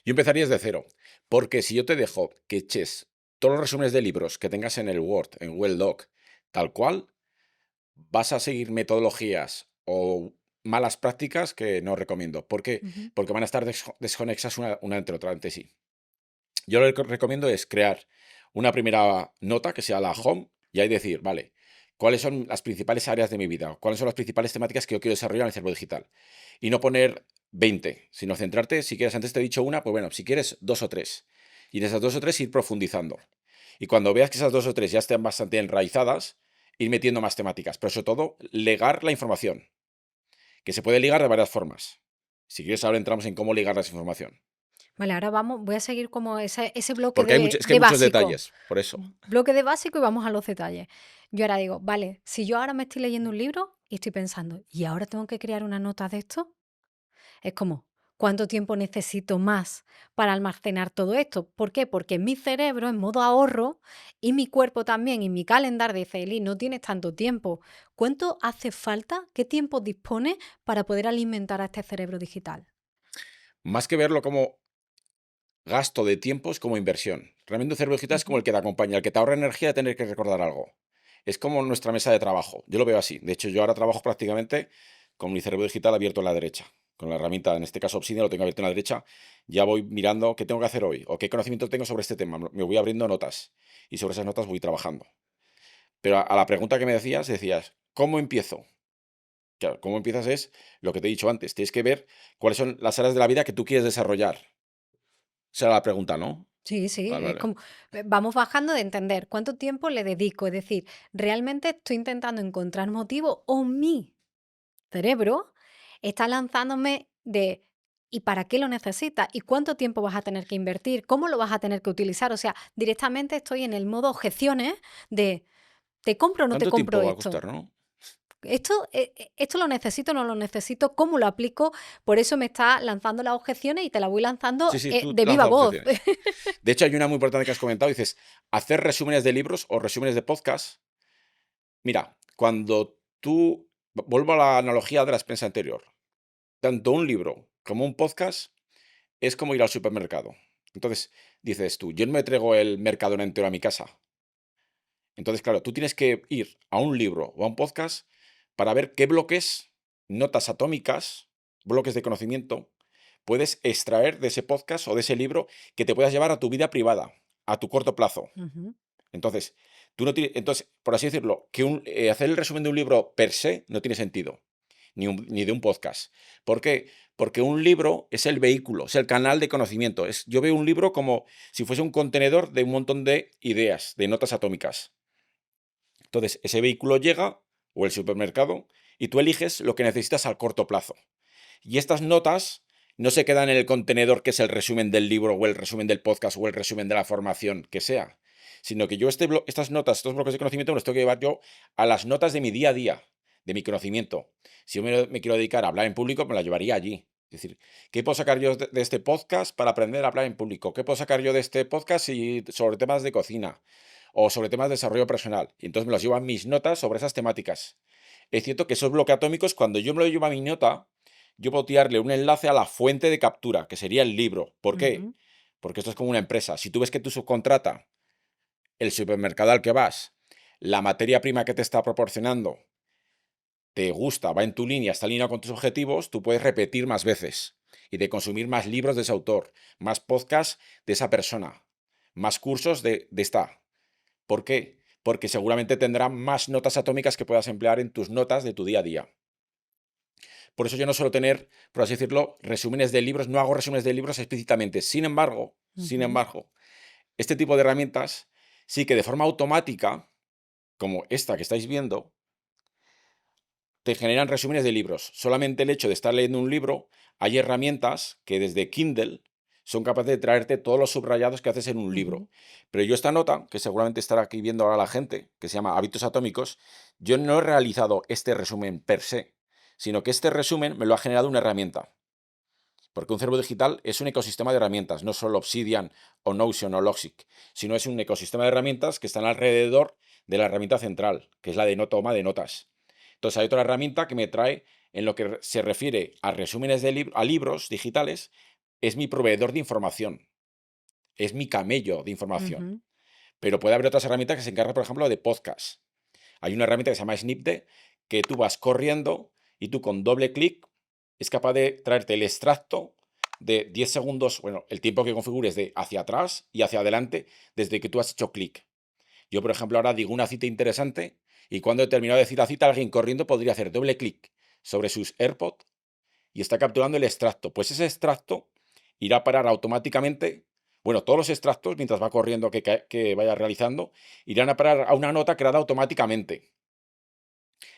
Yo empezaría desde cero, porque si yo te dejo que eches todos los resúmenes de libros que tengas en el Word, en Google Doc, tal cual, vas a seguir metodologías o malas prácticas que no recomiendo. ¿Por qué?
Ujú.
Porque van a estar desconexas una entre otra entre sí. Yo lo que recomiendo es crear una primera nota que sea la home y ahí decir, vale, ¿cuáles son las principales áreas de mi vida? ¿Cuáles son las principales temáticas que yo quiero desarrollar en el cerebro digital? Y no poner 20, sino centrarte, si quieres, antes te he dicho una, pues bueno, si quieres 2 o 3. Y en esas 2 o 3 ir profundizando. Y cuando veas que esas 2 o 3 ya estén bastante enraizadas, ir metiendo más temáticas. Pero sobre todo, ligar la información, que se puede ligar de varias formas. Si quieres, ahora entramos en cómo ligar la información.
Vale, ahora vamos, voy a seguir como ese bloque
Porque es que hay muchos
básico.
detalles, por eso.
Bloque de básico y vamos a los detalles. Yo ahora digo, vale, si yo ahora me estoy leyendo un libro y estoy pensando, ¿y ahora tengo que crear una nota de esto? Es como, ¿cuánto tiempo necesito más para almacenar todo esto? ¿Por qué? Porque mi cerebro en modo ahorro y mi cuerpo también y mi calendario dice, Eli, no tienes tanto tiempo. ¿Cuánto hace falta? ¿Qué tiempo dispone para poder alimentar a este cerebro digital?
Más que verlo como gasto de tiempo, es como inversión. Realmente un cerebro digital es como
Ujú.
el que te acompaña, el que te ahorra energía de tener que recordar algo. Es como nuestra mesa de trabajo. Yo lo veo así. De hecho, yo ahora trabajo prácticamente con mi cerebro digital abierto en la derecha. Con la herramienta, en este caso Obsidian, lo tengo abierto en la derecha. Ya voy mirando qué tengo que hacer hoy o qué conocimiento tengo sobre este tema. Me voy abriendo notas y sobre esas notas voy trabajando. Pero a la pregunta que me decías, ¿cómo empiezo? Claro, ¿cómo empiezas? Es lo que te he dicho antes. Tienes que ver cuáles son las áreas de la vida que tú quieres desarrollar. Esa era la pregunta, ¿no?
Sí, sí,
Vale,
es
vale.
como vamos bajando de entender cuánto tiempo le dedico, es decir, realmente estoy intentando encontrar motivo o mi cerebro está lanzándome de ¿y para qué lo necesitas? ¿Y cuánto tiempo vas a tener que invertir? ¿Cómo lo vas a tener que utilizar? O sea, directamente estoy en el modo objeciones de ¿te compro o no te
¿Cuánto tiempo
compro
va a
esto?
costar, no?
Esto lo necesito, no lo necesito, ¿cómo lo aplico? Por eso me está lanzando las objeciones y te las voy lanzando
Sí, sí, tú
de viva
lanza
voz.
objeciones. De hecho, hay una muy importante que has comentado. Dices, hacer resúmenes de libros o resúmenes de podcast. Mira, cuando tú... Vuelvo a la analogía de la experiencia anterior. Tanto un libro como un podcast es como ir al supermercado. Entonces, dices tú, yo no me traigo el Mercadona entero a mi casa. Entonces, claro, tú tienes que ir a un libro o a un podcast para ver qué bloques, notas atómicas, bloques de conocimiento, puedes extraer de ese podcast o de ese libro que te puedas llevar a tu vida privada, a tu corto plazo.
Ujú.
Entonces, tú no entonces, por así decirlo, que hacer el resumen de un libro per se no tiene sentido, ni de un podcast. ¿Por qué? Porque un libro es el vehículo, es el canal de conocimiento. Yo veo un libro como si fuese un contenedor de un montón de ideas, de notas atómicas. Entonces, ese vehículo llega, o el supermercado, y tú eliges lo que necesitas al corto plazo. Y estas notas no se quedan en el contenedor que es el resumen del libro, o el resumen del podcast, o el resumen de la formación, que sea. Sino que yo estas notas, estos bloques de conocimiento, me los tengo que llevar yo a las notas de mi día a día, de mi conocimiento. Si yo me quiero dedicar a hablar en público, me la llevaría allí. Es decir, ¿qué puedo sacar yo de este podcast para aprender a hablar en público? ¿Qué puedo sacar yo de este podcast sobre temas de cocina o sobre temas de desarrollo personal? Y entonces me las llevo a mis notas sobre esas temáticas. Es cierto que esos bloques atómicos, cuando yo me lo llevo a mi nota, yo puedo tirarle un enlace a la fuente de captura, que sería el libro. ¿Por qué?
Ujú.
Porque esto es como una empresa. Si tú ves que tu subcontrata, el supermercado al que vas, la materia prima que te está proporcionando, te gusta, va en tu línea, está alineado con tus objetivos, tú puedes repetir más veces y de consumir más libros de ese autor, más podcasts de esa persona, más cursos de esta. ¿Por qué? Porque seguramente tendrá más notas atómicas que puedas emplear en tus notas de tu día a día. Por eso yo no suelo tener, por así decirlo, resúmenes de libros, no hago resúmenes de libros explícitamente. Sin embargo,
Ujú.
este tipo de herramientas sí que de forma automática, como esta que estáis viendo, te generan resúmenes de libros. Solamente el hecho de estar leyendo un libro, hay herramientas que desde Kindle son capaces de traerte todos los subrayados que haces en un
Ujú.
libro. Pero yo esta nota, que seguramente estará aquí viendo ahora la gente, que se llama Hábitos Atómicos, yo no he realizado este resumen per se, sino que este resumen me lo ha generado una herramienta. Porque un cerebro digital es un ecosistema de herramientas, no solo Obsidian o Notion o Logic, sino es un ecosistema de herramientas que están alrededor de la herramienta central, que es la de no toma de notas. Entonces hay otra herramienta que me trae, en lo que se refiere a resúmenes a libros digitales, es mi proveedor de información, es mi camello de información.
Ujú.
Pero puede haber otras herramientas que se encargan, por ejemplo, de podcast. Hay una herramienta que se llama Snipde, que tú vas corriendo y tú con doble clic es capaz de traerte el extracto de 10 segundos, bueno, el tiempo que configures de hacia atrás y hacia adelante desde que tú has hecho clic. Yo, por ejemplo, ahora digo una cita interesante y cuando he terminado de decir la cita, alguien corriendo podría hacer doble clic sobre sus AirPods y está capturando el extracto. Pues ese extracto irá a parar automáticamente. Bueno, todos los extractos, mientras va corriendo que vaya realizando, irán a parar a una nota creada automáticamente.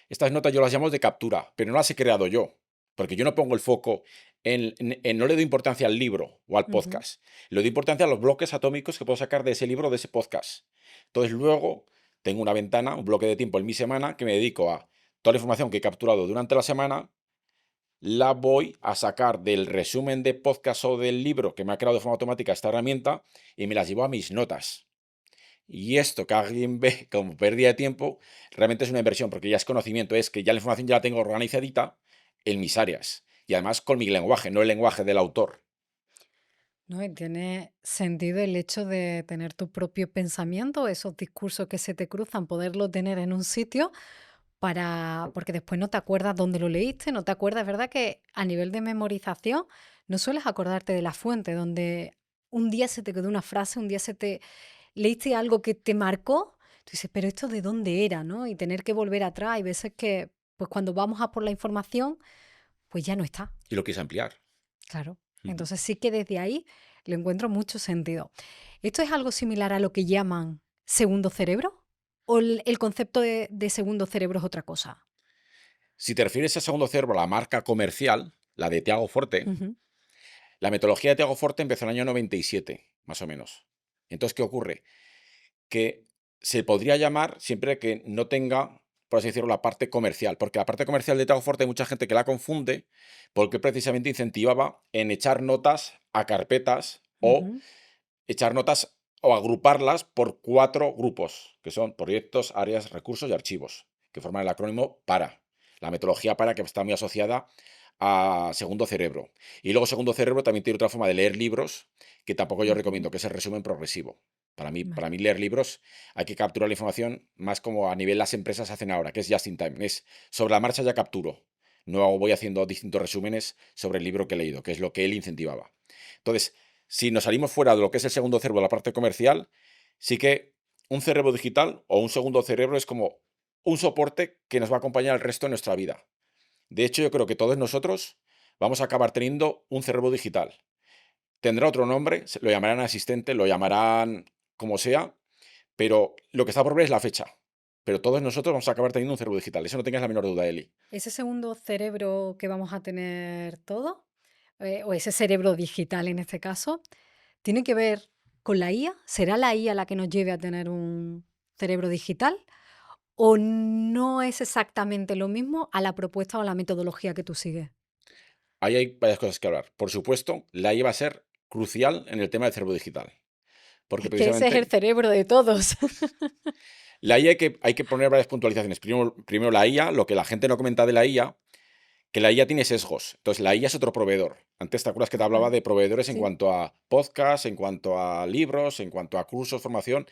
Estas notas yo las llamo de captura, pero no las he creado yo, porque yo no pongo el foco no le doy importancia al libro o al
Ujú.
podcast, le doy importancia a los bloques atómicos que puedo sacar de ese libro o de ese podcast. Entonces luego tengo una ventana, un bloque de tiempo en mi semana que me dedico a toda la información que he capturado durante la semana, la voy a sacar del resumen de podcast o del libro que me ha creado de forma automática esta herramienta y me las llevo a mis notas. Y esto que alguien ve como pérdida de tiempo, realmente es una inversión, porque ya es conocimiento, es que ya la información ya la tengo organizadita en mis áreas. Y además con mi lenguaje, no el lenguaje del autor.
¿No? Y tiene sentido el hecho de tener tu propio pensamiento, esos discursos que se te cruzan, poderlo tener en un sitio porque después no te acuerdas dónde lo leíste, no te acuerdas, es verdad que a nivel de memorización no sueles acordarte de la fuente, donde un día se te quedó una frase, un día leíste algo que te marcó, tú dices, pero esto de dónde era, ¿no? Y tener que volver atrás, hay veces que, pues cuando vamos a por la información, pues ya no está.
Y lo quise ampliar.
Claro.
Ujú.
Entonces sí que desde ahí le encuentro mucho sentido. ¿Esto es algo similar a lo que llaman segundo cerebro? ¿O el concepto de segundo cerebro es otra cosa?
Si te refieres a segundo cerebro, la marca comercial, la de Tiago Forte,
Ujú.
la metodología de Tiago Forte empezó en el año 97, más o menos. Entonces, ¿qué ocurre? Que se podría llamar siempre que no tenga, por así decirlo, la parte comercial, porque la parte comercial de Tiago Forte hay mucha gente que la confunde porque precisamente incentivaba en echar notas a carpetas o
Ujú.
echar notas o agruparlas por 4 grupos, que son proyectos, áreas, recursos y archivos, que forman el acrónimo PARA. La metodología PARA que está muy asociada a segundo cerebro. Y luego segundo cerebro también tiene otra forma de leer libros que tampoco yo
Ujú.
recomiendo, que es el resumen progresivo. Para
Vale.
mí leer libros hay que capturar la información más como a nivel las empresas hacen ahora, que es just in time. Es sobre la marcha ya capturo. No voy haciendo distintos resúmenes sobre el libro que he leído, que es lo que él incentivaba. Entonces, si nos salimos fuera de lo que es el segundo cerebro, la parte comercial, sí que un cerebro digital o un segundo cerebro es como un soporte que nos va a acompañar el resto de nuestra vida. De hecho, yo creo que todos nosotros vamos a acabar teniendo un cerebro digital. Tendrá otro nombre, lo llamarán asistente, lo llamarán como sea, pero lo que está por ver es la fecha. Pero todos nosotros vamos a acabar teniendo un cerebro digital. Eso no tengas la menor duda, Eli.
Ese segundo cerebro que vamos a tener todos, o ese cerebro digital en este caso, ¿tiene que ver con la IA? ¿Será la IA la que nos lleve a tener un cerebro digital? ¿O no es exactamente lo mismo a la propuesta o la metodología que tú sigues?
Ahí hay varias cosas que hablar. Por supuesto, la IA va a ser crucial en el tema del cerebro digital, porque
Es que ese es el
precisamente
cerebro de todos.
la IA hay que poner varias puntualizaciones. Primero la IA, lo que la gente no comenta de la IA, que la IA tiene sesgos. Entonces, la IA es otro proveedor. Antes, ¿te acuerdas que te hablaba
Vale,
de proveedores en
sí.
cuanto a podcast, en cuanto a libros, en cuanto a cursos, formación?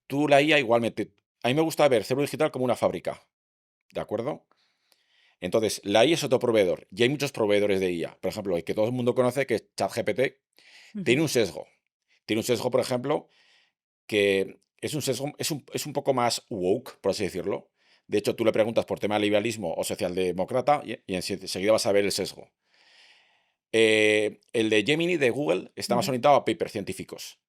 Tú, la IA, igualmente. A mí me gusta ver cerebro digital como una fábrica, ¿de acuerdo? Entonces, la IA es otro proveedor y hay muchos proveedores de IA. Por ejemplo, el que todo el mundo conoce, que es ChatGPT, tiene
Ujú.
un sesgo. Tiene un sesgo, por ejemplo, que es un sesgo, es un poco más woke, por así decirlo. De hecho, tú le preguntas por tema de liberalismo o socialdemócrata y enseguida vas a ver el sesgo. El de Gemini de Google está más
Ujú.
orientado a papers científicos.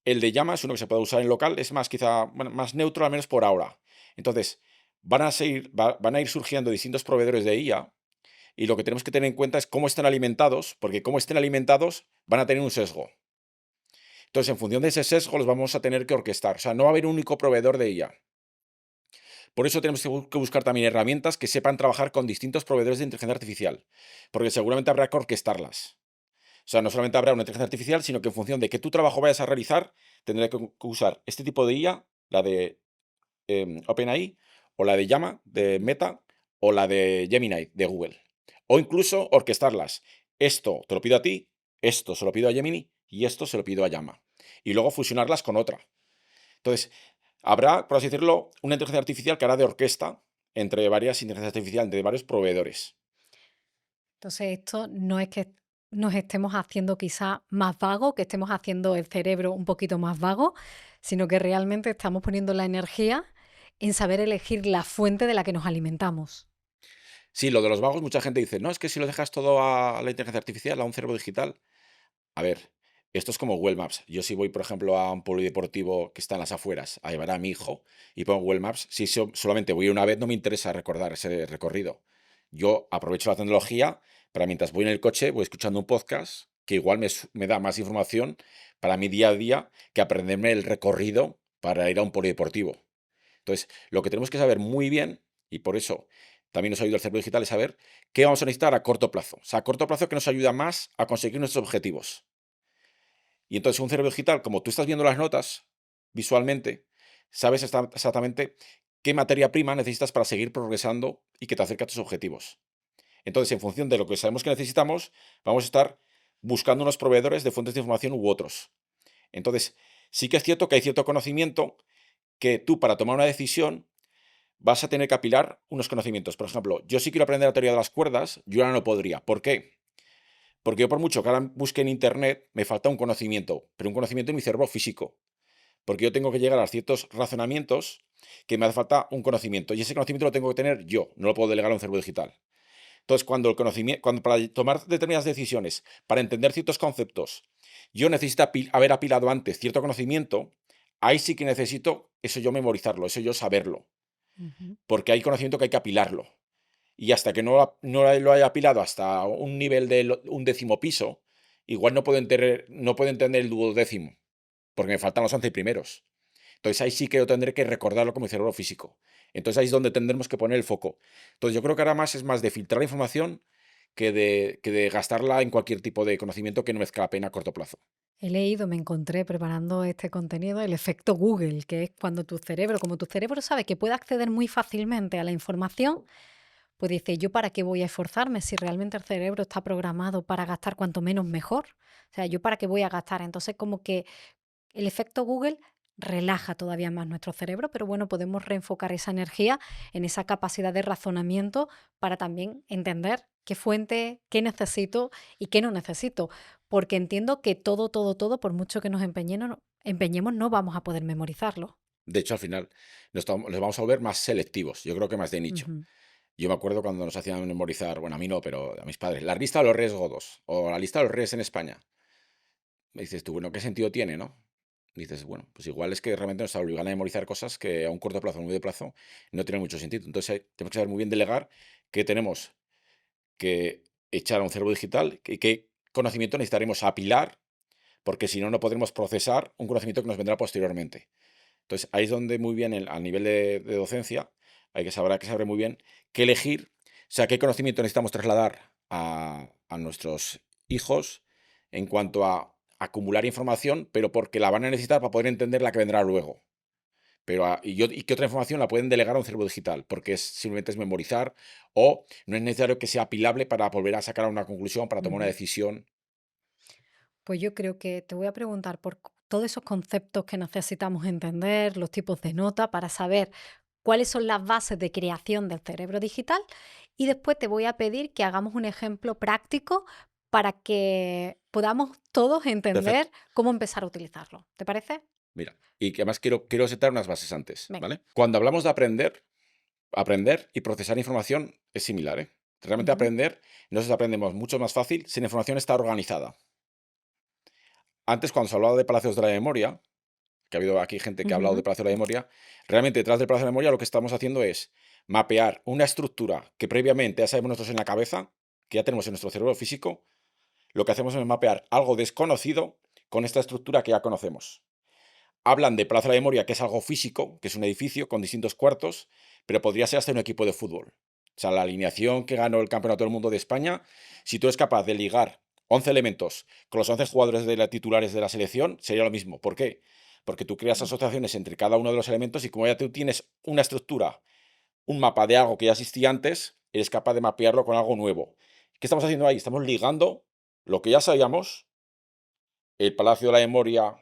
El de Llama es uno que se puede usar en local, es más quizá bueno, más neutro, al menos por ahora. Entonces, van a ir surgiendo distintos proveedores de IA y lo que tenemos que tener en cuenta es cómo están alimentados, porque cómo estén alimentados van a tener un sesgo. Entonces, en función de ese sesgo, los vamos a tener que orquestar. O sea, no va a haber un único proveedor de IA. Por eso tenemos que buscar también herramientas que sepan trabajar con distintos proveedores de inteligencia artificial, porque seguramente habrá que orquestarlas. O sea, no solamente habrá una inteligencia artificial, sino que en función de qué tu trabajo vayas a realizar, tendré que usar este tipo de IA, la de OpenAI, o la de Llama, de Meta, o la de Gemini, de Google. O incluso orquestarlas. Esto te lo pido a ti, esto se lo pido a Gemini y esto se lo pido a Llama. Y luego fusionarlas con otra. Entonces, habrá, por así decirlo, una inteligencia artificial que hará de orquesta entre varias inteligencias artificiales, entre varios proveedores.
Entonces, esto no es que nos estemos haciendo quizá más vago, que estemos haciendo el cerebro un poquito más vago, sino que realmente estamos poniendo la energía en saber elegir la fuente de la que nos alimentamos.
Sí, lo de los vagos, mucha gente dice, no, es que si lo dejas todo a la inteligencia artificial, a un cerebro digital. A ver, esto es como Google Maps. Yo si voy, por ejemplo, a un polideportivo que está en las afueras a llevar a mi hijo y pongo Google Maps, si solamente voy una vez, no me interesa recordar ese recorrido. Yo aprovecho la tecnología para mientras voy en el coche, voy escuchando un podcast que igual me da más información para mi día a día que aprenderme el recorrido para ir a un polideportivo. Entonces, lo que tenemos que saber muy bien, y por eso también nos ayuda el cerebro digital, es saber qué vamos a necesitar a corto plazo. O sea, a corto plazo que nos ayuda más a conseguir nuestros objetivos. Y entonces un cerebro digital, como tú estás viendo las notas visualmente, sabes exactamente qué materia prima necesitas para seguir progresando y que te acerque a tus objetivos. Entonces, en función de lo que sabemos que necesitamos, vamos a estar buscando unos proveedores de fuentes de información u otros. Entonces, sí que es cierto que hay cierto conocimiento que tú para tomar una decisión vas a tener que apilar unos conocimientos. Por ejemplo, yo sí quiero aprender la teoría de las cuerdas, yo ahora no podría. ¿Por qué? Porque yo por mucho que ahora busque en internet, me falta un conocimiento, pero un conocimiento en mi cerebro físico. Porque yo tengo que llegar a ciertos razonamientos que me hace falta un conocimiento. Y ese conocimiento lo tengo que tener yo, no lo puedo delegar a un cerebro digital. Entonces, cuando para tomar determinadas decisiones, para entender ciertos conceptos, yo necesito haber apilado antes cierto conocimiento, ahí sí que necesito eso yo memorizarlo, eso yo saberlo.
Ujú.
Porque hay conocimiento que hay que apilarlo. Y hasta que no lo haya apilado hasta un nivel de un décimo piso, igual no puedo entender el duodécimo, porque me faltan los 11 primeros. Entonces ahí sí que yo tendré que recordarlo como mi cerebro físico. Entonces ahí es donde tendremos que poner el foco. Entonces yo creo que ahora más es más de filtrar la información que de gastarla en cualquier tipo de conocimiento que no merezca la pena a corto plazo.
He leído, me encontré preparando este contenido, el efecto Google, que es cuando tu cerebro, como tu cerebro sabe que puede acceder muy fácilmente a la información, pues dice, ¿yo para qué voy a esforzarme si realmente el cerebro está programado para gastar cuanto menos mejor? O sea, ¿yo para qué voy a gastar? Entonces, como que el efecto Google relaja todavía más nuestro cerebro, pero bueno, podemos reenfocar esa energía en esa capacidad de razonamiento para también entender qué fuente, qué necesito y qué no necesito. Porque entiendo que todo, por mucho que nos empeñemos, no vamos a poder memorizarlo.
De hecho, al final nos vamos a volver más selectivos, yo creo que más de nicho.
Ujú.
Yo me acuerdo cuando nos hacían memorizar, bueno, a mí no, pero a mis padres, la lista de los reyes godos o la lista de los reyes en España. Me dices tú, bueno, ¿qué sentido tiene, no? Dices, bueno, pues igual es que realmente nos obligan a memorizar cosas que a un corto plazo o a un medio plazo no tienen mucho sentido. Entonces tenemos que saber muy bien delegar qué tenemos que echar a un cerebro digital y qué conocimiento necesitaremos apilar, porque si no, no podremos procesar un conocimiento que nos vendrá posteriormente. Entonces, ahí es donde muy bien, a nivel de docencia, hay que saber muy bien qué elegir, o sea, qué conocimiento necesitamos trasladar a nuestros hijos en cuanto a acumular información, pero porque la van a necesitar para poder entender la que vendrá luego. Pero, ¿y qué otra información la pueden delegar a un cerebro digital? Porque simplemente es memorizar o no es necesario que sea apilable para volver a sacar una conclusión, para tomar una
Ujú.
decisión.
Pues yo creo que te voy a preguntar por todos esos conceptos que necesitamos entender, los tipos de nota, para saber cuáles son las bases de creación del cerebro digital y después te voy a pedir que hagamos un ejemplo práctico para que podamos todos
Perfecto.
entender cómo empezar a utilizarlo. ¿Te parece?
Mira, y que además quiero sentar unas bases antes,
Venga.
¿vale? Cuando hablamos de aprender y procesar información es similar, ¿eh? Realmente
Ujú,
aprender, nosotros aprendemos mucho más fácil si la información está organizada. Antes, cuando se hablaba de palacios de la memoria, que ha habido aquí gente que ha hablado de
ujú,
palacio de la memoria, realmente detrás del palacio de la memoria lo que estamos haciendo es mapear una estructura que previamente ya sabemos nosotros en la cabeza, que ya tenemos en nuestro cerebro físico. Lo que hacemos es mapear algo desconocido con esta estructura que ya conocemos. Hablan de Plaza de la Memoria, que es algo físico, que es un edificio con distintos cuartos, pero podría ser hasta un equipo de fútbol. O sea, la alineación que ganó el Campeonato del Mundo de España, si tú eres capaz de ligar 11 elementos con los 11 jugadores de la titulares de la selección, sería lo mismo. ¿Por qué? Porque tú creas
mm,
asociaciones entre cada uno de los elementos y como ya tú tienes una estructura, un mapa de algo que ya existía antes, eres capaz de mapearlo con algo nuevo. ¿Qué estamos haciendo ahí? Estamos ligando lo que ya sabíamos, el Palacio de la Memoria,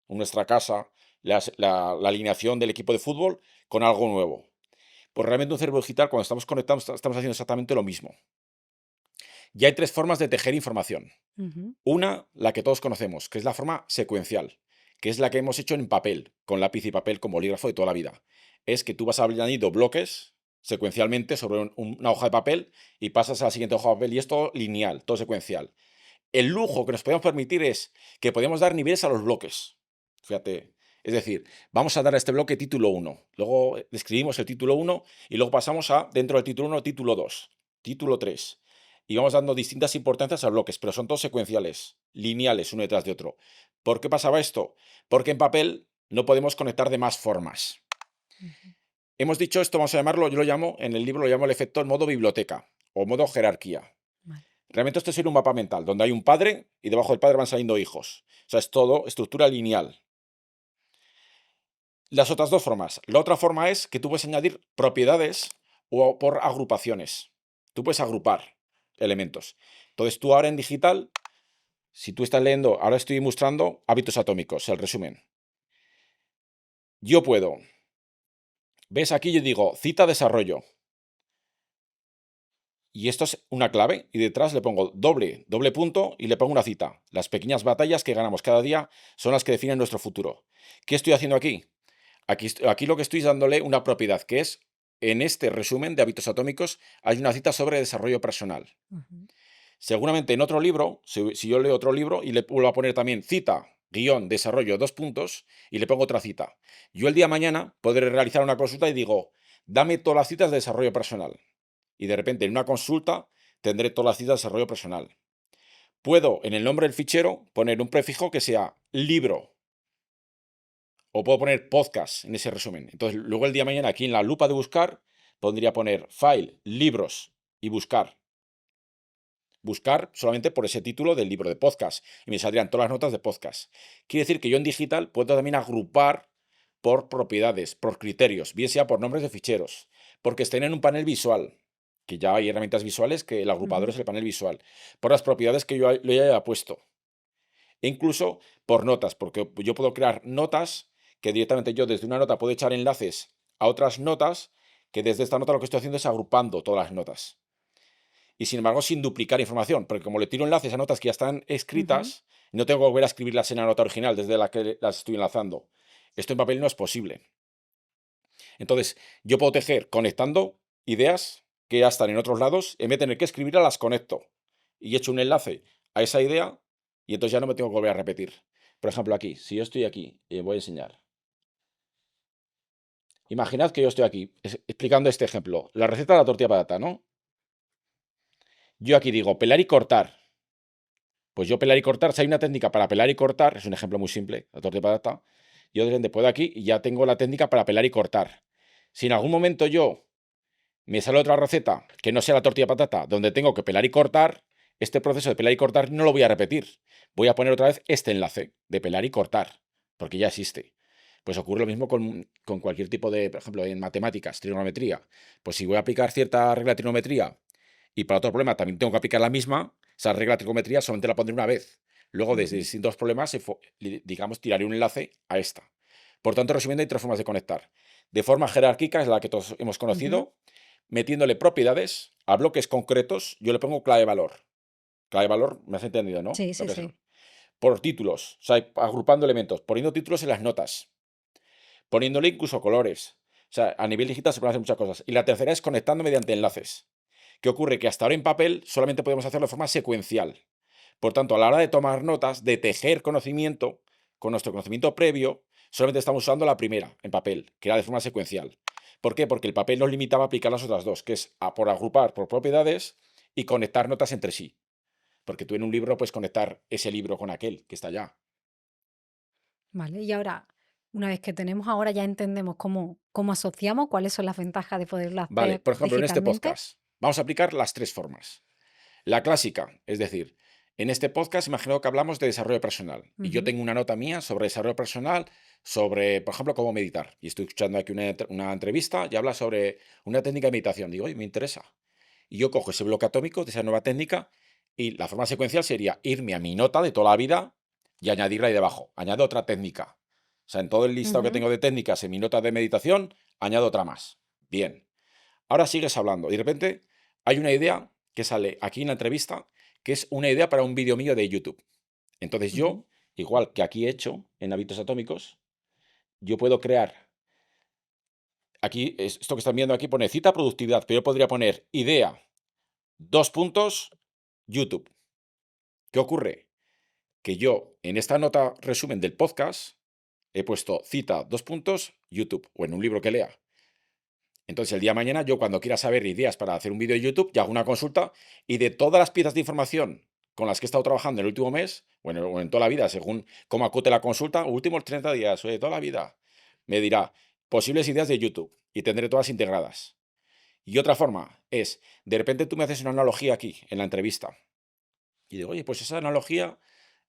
nuestra casa, la alineación del equipo de fútbol con algo nuevo. Pues realmente un cerebro digital, cuando estamos conectados, estamos haciendo exactamente lo mismo. Ya hay tres formas de tejer información.
ujú,
Una, la que todos conocemos, que es la forma secuencial, que es la que hemos hecho en papel, con lápiz y papel, con bolígrafo de toda la vida. Es que tú vas añadiendo bloques secuencialmente sobre una hoja de papel y pasas a la siguiente hoja de papel y es todo lineal, todo secuencial. El lujo que nos podemos permitir es que podemos dar niveles a los bloques. Fíjate, es decir, vamos a dar a este bloque título 1, luego describimos el título 1 y luego pasamos a, dentro del título 1, título 2, título 3. Y vamos dando distintas importancias a bloques, pero son todos secuenciales, lineales, uno detrás de otro. ¿Por qué pasaba esto? Porque en papel no podemos conectar de más formas.
ujú.
Hemos dicho esto, vamos a llamarlo, yo lo llamo, en el libro lo llamo el efecto en modo biblioteca o modo jerarquía.
Vale.
Realmente esto sería un mapa mental, donde hay un padre y debajo del padre van saliendo hijos. O sea, es todo estructura lineal. Las otras dos formas. La otra forma es que tú puedes añadir propiedades o por agrupaciones. Tú puedes agrupar elementos. Entonces, tú ahora en digital, si tú estás leyendo, ahora estoy mostrando hábitos atómicos, el resumen. Yo puedo, ves aquí, yo digo cita desarrollo. Y esto es una clave y detrás le pongo doble punto y le pongo una cita. Las pequeñas batallas que ganamos cada día son las que definen nuestro futuro. ¿Qué estoy haciendo aquí? Aquí lo que estoy es dándole una propiedad, que es, en este resumen de hábitos atómicos, hay una cita sobre desarrollo personal.
Ujú.
Seguramente en otro libro, si yo leo otro libro y le vuelvo a poner también cita, guión, desarrollo, dos puntos, y le pongo otra cita. Yo el día de mañana podré realizar una consulta y digo, dame todas las citas de desarrollo personal. Y de repente en una consulta tendré todas las citas de desarrollo personal. Puedo en el nombre del fichero poner un prefijo que sea libro o puedo poner podcast en ese resumen. Entonces luego el día de mañana aquí en la lupa de buscar pondría poner file, libros y buscar. Buscar solamente por ese título del libro de podcast y me saldrían todas las notas de podcast. Quiere decir que yo en digital puedo también agrupar por propiedades, por criterios, bien sea por nombres de ficheros, porque estén en un panel visual, que ya hay herramientas visuales que el agrupador
Ujú.
es el panel visual, por las propiedades que yo le haya puesto, e incluso por notas, porque yo puedo crear notas que directamente yo desde una nota puedo echar enlaces a otras notas, que desde esta nota lo que estoy haciendo es agrupando todas las notas. Y sin embargo, sin duplicar información, porque como le tiro enlaces a notas que ya están
Ujú.
escritas, no tengo que volver a escribirlas en la nota original desde la que las estoy enlazando. Esto en papel no es posible. Entonces, yo puedo tejer conectando ideas que ya están en otros lados, en vez de tener que escribirlas, las conecto y echo un enlace a esa idea y entonces ya no me tengo que volver a repetir. Por ejemplo, aquí, si yo estoy aquí, y voy a enseñar. Imaginad que yo estoy aquí explicando este ejemplo, la receta de la tortilla de patata, ¿no? Yo aquí digo pelar y cortar. Pues yo pelar y cortar, si hay una técnica para pelar y cortar, es un ejemplo muy simple, la tortilla de patata, yo de repente puedo aquí y ya tengo la técnica para pelar y cortar. Si en algún momento yo me sale otra receta que no sea la tortilla de patata, donde tengo que pelar y cortar, este proceso de pelar y cortar no lo voy a repetir. Voy a poner otra vez este enlace de pelar y cortar, porque ya existe. Pues ocurre lo mismo con cualquier tipo de, por ejemplo, en matemáticas, trigonometría. Pues si voy a aplicar cierta regla de trigonometría y para otro problema también tengo que aplicar la misma, esa regla de trigonometría solamente la pondré una vez. Luego, desde distintos problemas, digamos, tiraré un enlace a esta. Por tanto, resumiendo, hay 3 formas de conectar. De forma jerárquica, es la que todos hemos conocido, metiéndole propiedades a bloques concretos, yo le pongo clave valor. Clave valor, me has entendido, ¿no?
Sí, sí,
Lo que es.
sí.
Por títulos, o sea, agrupando elementos, poniendo títulos en las notas, poniéndole incluso colores. O sea, a nivel digital se pueden hacer muchas cosas. Y la tercera es conectando mediante enlaces. ¿Qué ocurre? Que hasta ahora en papel solamente podemos hacerlo de forma secuencial. Por tanto, a la hora de tomar notas, de tejer conocimiento, con nuestro conocimiento previo, solamente estamos usando la primera en papel, que era de forma secuencial. ¿Por qué? Porque el papel nos limitaba a aplicar las otras dos, que es por agrupar por propiedades y conectar notas entre sí. Porque tú en un libro puedes conectar ese libro con aquel que está allá.
Vale, y ahora, una vez que tenemos ahora, ya entendemos cómo asociamos, cuáles son las ventajas de poderlo
Vale,
hacer
por ejemplo, en este
digitalmente.
podcast vamos a aplicar las 3 formas. La clásica, es decir, en este podcast imagino que hablamos de desarrollo personal y yo
Ujú.
tengo una nota mía sobre desarrollo personal, sobre, por ejemplo, cómo meditar. Y estoy escuchando aquí una entrevista y habla sobre una técnica de meditación. Digo, oye, me interesa. Y yo cojo ese bloque atómico de esa nueva técnica y la forma secuencial sería irme a mi nota de toda la vida y añadirla ahí debajo. Añado otra técnica. O sea, en todo el listado que
Ujú.
tengo de técnicas en mi nota de meditación, añado otra más. Bien. Ahora sigues hablando y de repente hay una idea que sale aquí en la entrevista, que es una idea para un vídeo mío de YouTube. Entonces
Ujú.
yo, igual que aquí he hecho en Hábitos Atómicos, yo puedo crear, aquí, esto que están viendo aquí pone cita productividad, pero yo podría poner idea, 2 puntos, YouTube. ¿Qué ocurre? Que yo en esta nota resumen del podcast he puesto cita, 2 puntos, YouTube, o en un libro que lea. Entonces, el día de mañana, yo cuando quiera saber ideas para hacer un vídeo de YouTube, ya hago una consulta y de todas las piezas de información con las que he estado trabajando en el último mes, bueno, o en toda la vida, según cómo acute la consulta, últimos 30 días o de toda la vida, me dirá posibles ideas de YouTube y tendré todas integradas. Y otra forma es, de repente tú me haces una analogía aquí, en la entrevista, y digo, oye, pues esa analogía,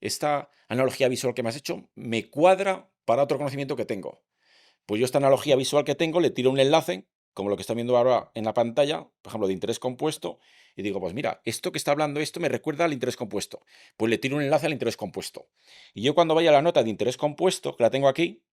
esta analogía visual que me has hecho, me cuadra para otro conocimiento que tengo. Pues yo esta analogía visual que tengo le tiro un enlace, como lo que está viendo ahora en la pantalla, por ejemplo, de interés compuesto, y digo, pues mira, esto que está hablando esto me recuerda al interés compuesto. Pues le tiro un enlace al interés compuesto. Y yo cuando vaya a la nota de interés compuesto, que la tengo aquí,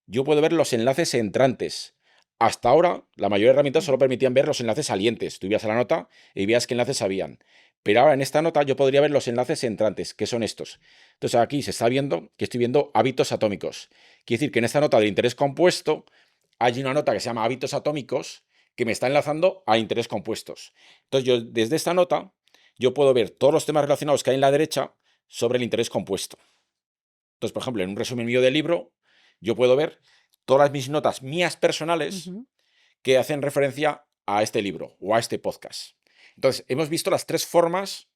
yo puedo ver los enlaces entrantes. Hasta ahora, la mayoría de herramientas solo permitían ver los enlaces salientes. Tú ibas a la nota y veías qué enlaces habían. Pero ahora en esta nota yo podría ver los enlaces entrantes, que son estos. Entonces aquí se está viendo que estoy viendo hábitos atómicos. Quiere decir que en esta nota de interés compuesto hay una nota que se llama hábitos atómicos que me está enlazando a interés compuestos. Entonces yo desde esta nota yo puedo ver todos los temas relacionados que hay en la derecha sobre el interés compuesto. Entonces, por ejemplo, en un resumen mío del libro, yo puedo ver todas mis notas mías personales
Ujú.
que hacen referencia a este libro o a este podcast. Entonces, hemos visto las 3 formas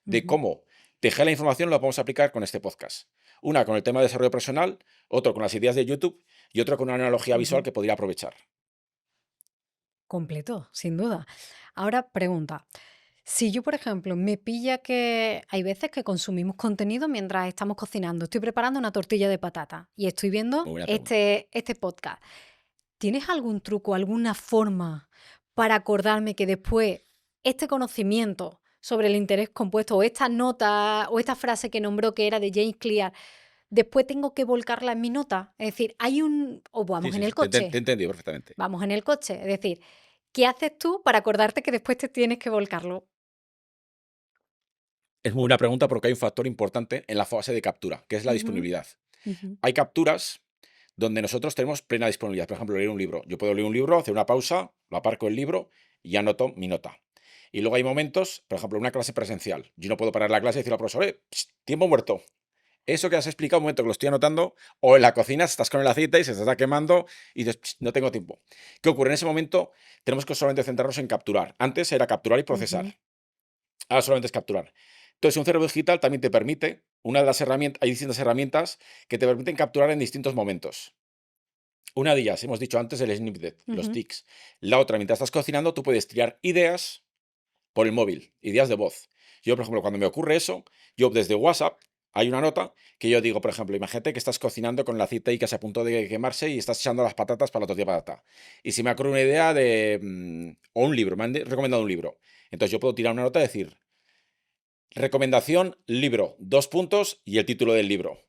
de
Ujú.
cómo tejer la información, lo podemos aplicar con este podcast. Una con el tema de desarrollo personal, otro con las ideas de YouTube y otro con una analogía visual
Ujú.
que podría aprovechar.
Completo, sin duda. Ahora, pregunta. Si yo, por ejemplo, me pilla que hay veces que consumimos contenido mientras estamos cocinando, estoy preparando una tortilla de patata y estoy
Muy
viendo
buena pregunta.
este podcast. ¿Tienes algún truco, alguna forma para acordarme que después este conocimiento sobre el interés compuesto o esta nota o esta frase que nombró que era de James Clear, después tengo que volcarla en mi nota? Es decir, o
Sí,
vamos en
sí,
el
sí, te he
coche,
entendido perfectamente.
vamos en el coche. Es decir, ¿qué haces tú para acordarte que después te tienes que volcarlo?
Es muy buena pregunta porque hay un factor importante en la fase de captura, que es la
Ujú,
disponibilidad.
ujú,
Hay capturas donde nosotros tenemos plena disponibilidad. Por ejemplo, leer un libro. Yo puedo leer un libro, hacer una pausa, lo aparco el libro y anoto mi nota. Y luego hay momentos, por ejemplo, una clase presencial. Yo no puedo parar la clase y decirle al profesor, tiempo muerto. Eso que has explicado, un momento que lo estoy anotando, o en la cocina estás con el aceite y se te está quemando y dices, no tengo tiempo. ¿Qué ocurre? En ese momento tenemos que solamente centrarnos en capturar. Antes era capturar y
ujú.
procesar. Ahora solamente es capturar. Entonces, un cerebro digital también te permite, una de las herramientas, hay distintas herramientas que te permiten capturar en distintos momentos. Una de ellas, hemos dicho antes, el snippet, los
Ujú.
tics. La otra, mientras estás cocinando, tú puedes tirar ideas por el móvil, ideas de voz. Yo, por ejemplo, cuando me ocurre eso, yo desde WhatsApp hay una nota que yo digo, por ejemplo, imagínate que estás cocinando con el aceite y que se a punto de quemarse y estás echando las patatas para la tortilla de patata. Y si me ocurre una idea de, o un libro, me han recomendado un libro. Entonces yo puedo tirar una nota y decir, recomendación, libro, 2 puntos y el título del libro.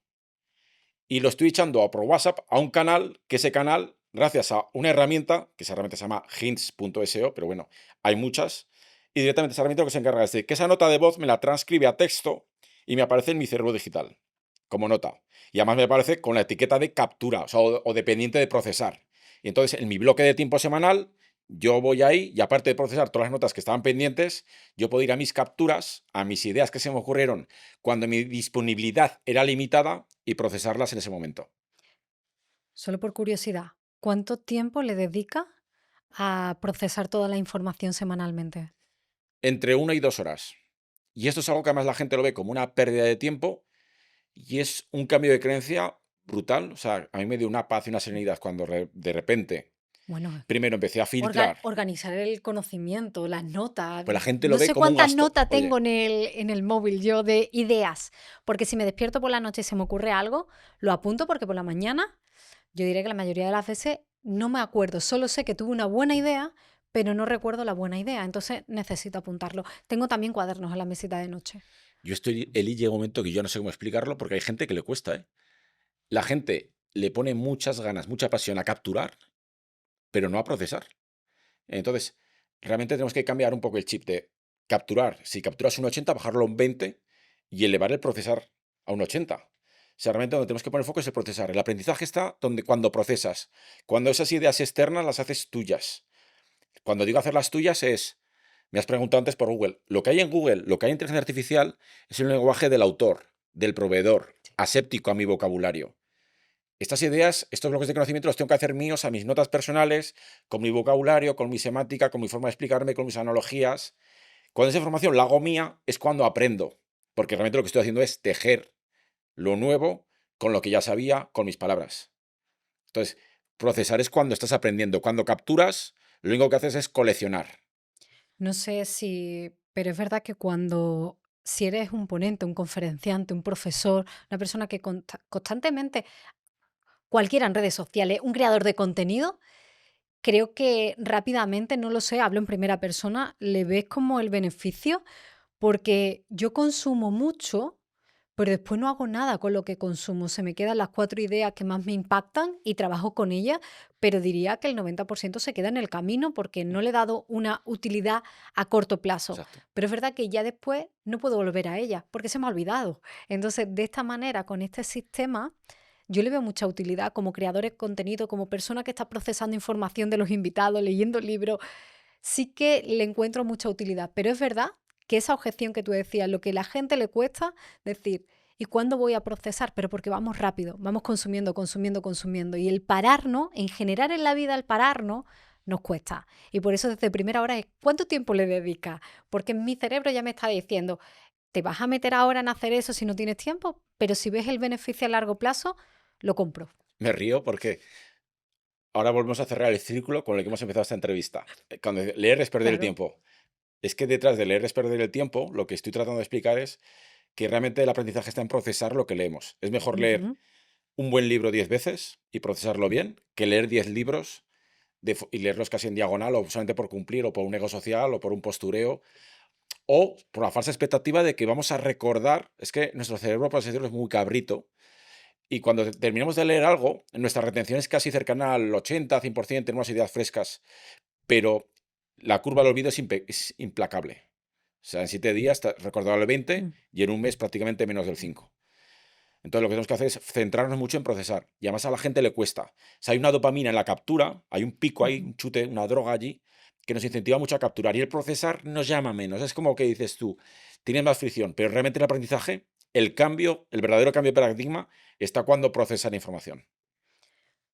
Y lo estoy echando por WhatsApp a un canal, que ese canal, gracias a una herramienta, que esa herramienta se llama hints.so, pero bueno, hay muchas, y directamente esa herramienta lo que se encarga es de que esa nota de voz me la transcribe a texto y me aparece en mi cerebro digital, como nota. Y además me aparece con la etiqueta de captura, o sea, o de pendiente de procesar. Y entonces, en mi bloque de tiempo semanal, yo voy ahí y aparte de procesar todas las notas que estaban pendientes, yo puedo ir a mis capturas, a mis ideas que se me ocurrieron cuando mi disponibilidad era limitada y procesarlas en ese momento.
Solo por curiosidad, ¿cuánto tiempo le dedica a procesar toda la información semanalmente?
Entre 1 y 2 horas. Y esto es algo que además la gente lo ve como una pérdida de tiempo y es un cambio de creencia brutal. O sea, a mí me dio una paz y una serenidad cuando de repente,
Bueno,
primero empecé a filtrar,
organizar el conocimiento, las notas.
pues la gente lo
No
ve
sé
como un
cuántas
gasto.
notas
Oye,
tengo en el móvil yo de ideas, porque si me despierto por la noche y se me ocurre algo, lo apunto porque por la mañana yo diré que la mayoría de las veces no me acuerdo, solo sé que tuve una buena idea, pero no recuerdo la buena idea, entonces necesito apuntarlo. Tengo también cuadernos en la mesita de noche.
yo estoy, Eli, llega un momento que yo no sé cómo explicarlo porque hay gente que le cuesta, ¿eh? La gente le pone muchas ganas, mucha pasión a capturar, pero no a procesar. Entonces, realmente tenemos que cambiar un poco el chip de capturar. Si capturas un 80, bajarlo a un 20 y elevar el procesar a un 80. O sea, realmente donde tenemos que poner el foco es el procesar. El aprendizaje está donde, cuando procesas. Cuando esas ideas externas las haces tuyas. Cuando digo hacerlas tuyas es, me has preguntado antes por Google. Lo que hay en Google, lo que hay en inteligencia artificial, es el lenguaje del autor, del proveedor, aséptico a mi vocabulario. Estas ideas, estos bloques de conocimiento los tengo que hacer míos a mis notas personales, con mi vocabulario, con mi semántica, con mi forma de explicarme, con mis analogías. Cuando esa información la hago mía es cuando aprendo, porque realmente lo que estoy haciendo es tejer lo nuevo con lo que ya sabía, con mis palabras. Entonces, procesar es cuando estás aprendiendo. Cuando capturas, lo único que haces es coleccionar.
No sé si, pero es verdad que si eres un ponente, un conferenciante, un profesor, una persona que constantemente, cualquiera en redes sociales, un creador de contenido, creo que rápidamente, no lo sé, hablo en primera persona, le ves como el beneficio, porque yo consumo mucho, pero después no hago nada con lo que consumo. Se me quedan las 4 ideas que más me impactan y trabajo con ellas, pero diría que el 90% se queda en el camino porque no le he dado una utilidad a corto plazo.
Exacto.
Pero es verdad que ya después no puedo volver a ella porque se me ha olvidado. Entonces, de esta manera, con este sistema, yo le veo mucha utilidad como creador de contenido, como persona que está procesando información de los invitados, leyendo libros. Sí que le encuentro mucha utilidad, pero es verdad que esa objeción que tú decías, lo que a la gente le cuesta decir, ¿y cuándo voy a procesar? Pero porque vamos rápido, vamos consumiendo, consumiendo, consumiendo. Y el pararnos, en general en la vida el pararnos, nos cuesta. Y por eso desde primera hora es, ¿cuánto tiempo le dedicas? Porque mi cerebro ya me está diciendo, ¿te vas a meter ahora en hacer eso si no tienes tiempo? Pero si ves el beneficio a largo plazo, lo compro.
Me río porque ahora volvemos a cerrar el círculo con el que hemos empezado esta entrevista. Cuando leer es perder el
Claro.
tiempo. Es que detrás de leer es perder el tiempo, lo que estoy tratando de explicar es que realmente el aprendizaje está en procesar lo que leemos. Es mejor leer
Ujú.
un buen libro 10 veces y procesarlo bien que leer 10 libros y leerlos casi en diagonal o solamente por cumplir o por un ego social o por un postureo o por la falsa expectativa de que vamos a recordar. Es que nuestro cerebro, por así decirlo, es muy cabrito y cuando terminamos de leer algo, nuestra retención es casi cercana al 80, 100%, tenemos ideas frescas, pero la curva del olvido es implacable. O sea, en 7 días te has recordado el 20
Mm.
y en un mes prácticamente menos del 5. Entonces lo que tenemos que hacer es centrarnos mucho en procesar. Y además a la gente le cuesta. O sea, hay una dopamina en la captura, hay un pico ahí,
Ujú.
un chute, una droga allí, que nos incentiva mucho a capturar. Y el procesar nos llama menos. Es como que dices tú, tienes más fricción, pero realmente el aprendizaje, el cambio, el verdadero cambio de paradigma, está cuando procesar información.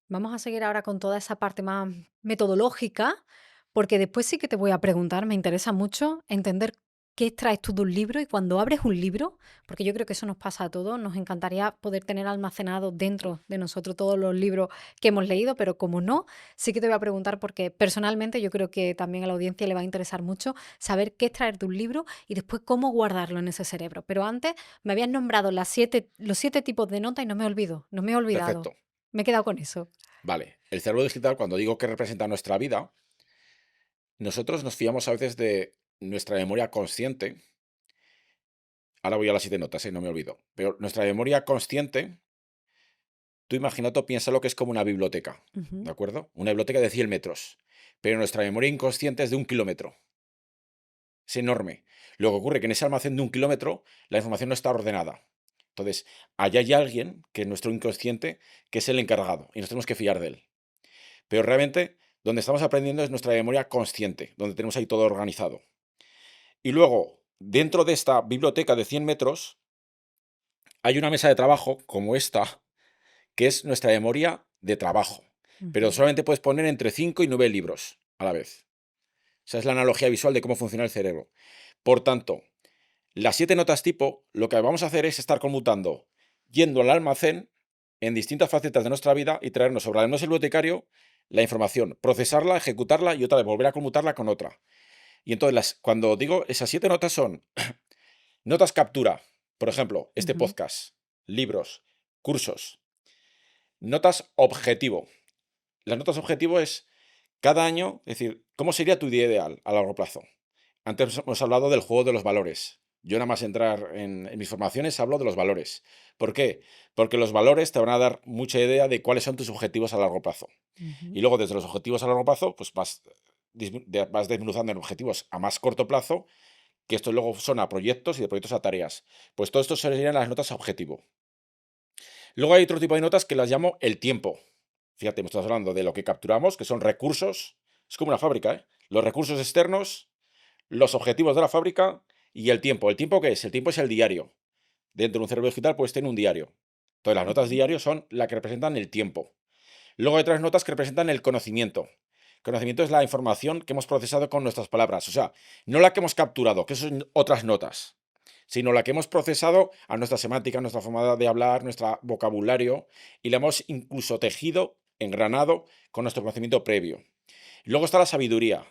Vamos a seguir ahora con toda esa parte más metodológica, porque después sí que te voy a preguntar, me interesa mucho entender qué extraes tú de un libro y cuando abres un libro, porque yo creo que eso nos pasa a todos, nos encantaría poder tener almacenados dentro de nosotros todos los libros que hemos leído, pero como no, sí que te voy a preguntar porque personalmente yo creo que también a la audiencia le va a interesar mucho saber qué extraer de un libro y después cómo guardarlo en ese cerebro. Pero antes me habías nombrado los 7 tipos de nota y no me he olvidado.
Perfecto.
Me he quedado con eso.
Vale. El cerebro digital, cuando digo que representa nuestra vida, nosotros nos fiamos a veces de nuestra memoria consciente. Ahora voy a las 7 notas, no me olvido. Pero nuestra memoria consciente, tú imagínate, piensa lo que es como una biblioteca, ¿de
Ujú.
acuerdo? Una biblioteca de 100 metros. Pero nuestra memoria inconsciente es de 1 kilómetro. Es enorme. Lo que ocurre es que en ese almacén de 1 kilómetro la información no está ordenada. Entonces, allá hay alguien, que es nuestro inconsciente, que es el encargado y nos tenemos que fiar de él. Pero realmente, donde estamos aprendiendo es nuestra memoria consciente, donde tenemos ahí todo organizado. Y luego, dentro de esta biblioteca de 100 metros, hay una mesa de trabajo como esta, que es nuestra memoria de trabajo. Pero
Ujú.
solamente puedes poner entre 5 y 9 libros a la vez. Esa es la analogía visual de cómo funciona el cerebro. Por tanto, las 7 notas tipo, lo que vamos a hacer es estar conmutando, yendo al almacén en distintas facetas de nuestra vida y traernos sobre el bibliotecario la información, procesarla, ejecutarla y otra vez volver a conmutarla con otra. Y entonces, cuando digo esas 7 notas son notas captura, por ejemplo, este
Ujú.
podcast, libros, cursos. Notas objetivo. Las notas objetivo es cada año, es decir, ¿cómo sería tu día ideal a largo plazo? Antes hemos hablado del juego de los valores. Yo nada más entrar en mis formaciones hablo de los valores. ¿Por qué? Porque los valores te van a dar mucha idea de cuáles son tus objetivos a largo plazo.
Ujú.
Y luego desde los objetivos a largo plazo, pues vas desmenuzando en objetivos a más corto plazo, que estos luego son a proyectos y de proyectos a tareas. Pues todo esto serían las notas a objetivo. Luego hay otro tipo de notas que las llamo el tiempo. Fíjate, me estás hablando de lo que capturamos, que son recursos. Es como una fábrica, ¿eh? Los recursos externos, los objetivos de la fábrica y el tiempo. ¿El tiempo qué es? El tiempo es el diario. Dentro de un cerebro digital puedes tener un diario. Entonces, las notas
Ujú.
diario son las que representan el tiempo. Luego hay otras notas que representan el conocimiento. Conocimiento es la información que hemos procesado con nuestras palabras. O sea, no la que hemos capturado, que eso son otras notas, sino la que hemos procesado a nuestra semántica, nuestra forma de hablar, nuestro vocabulario, y la hemos incluso tejido, engranado con nuestro conocimiento previo. Luego está la sabiduría.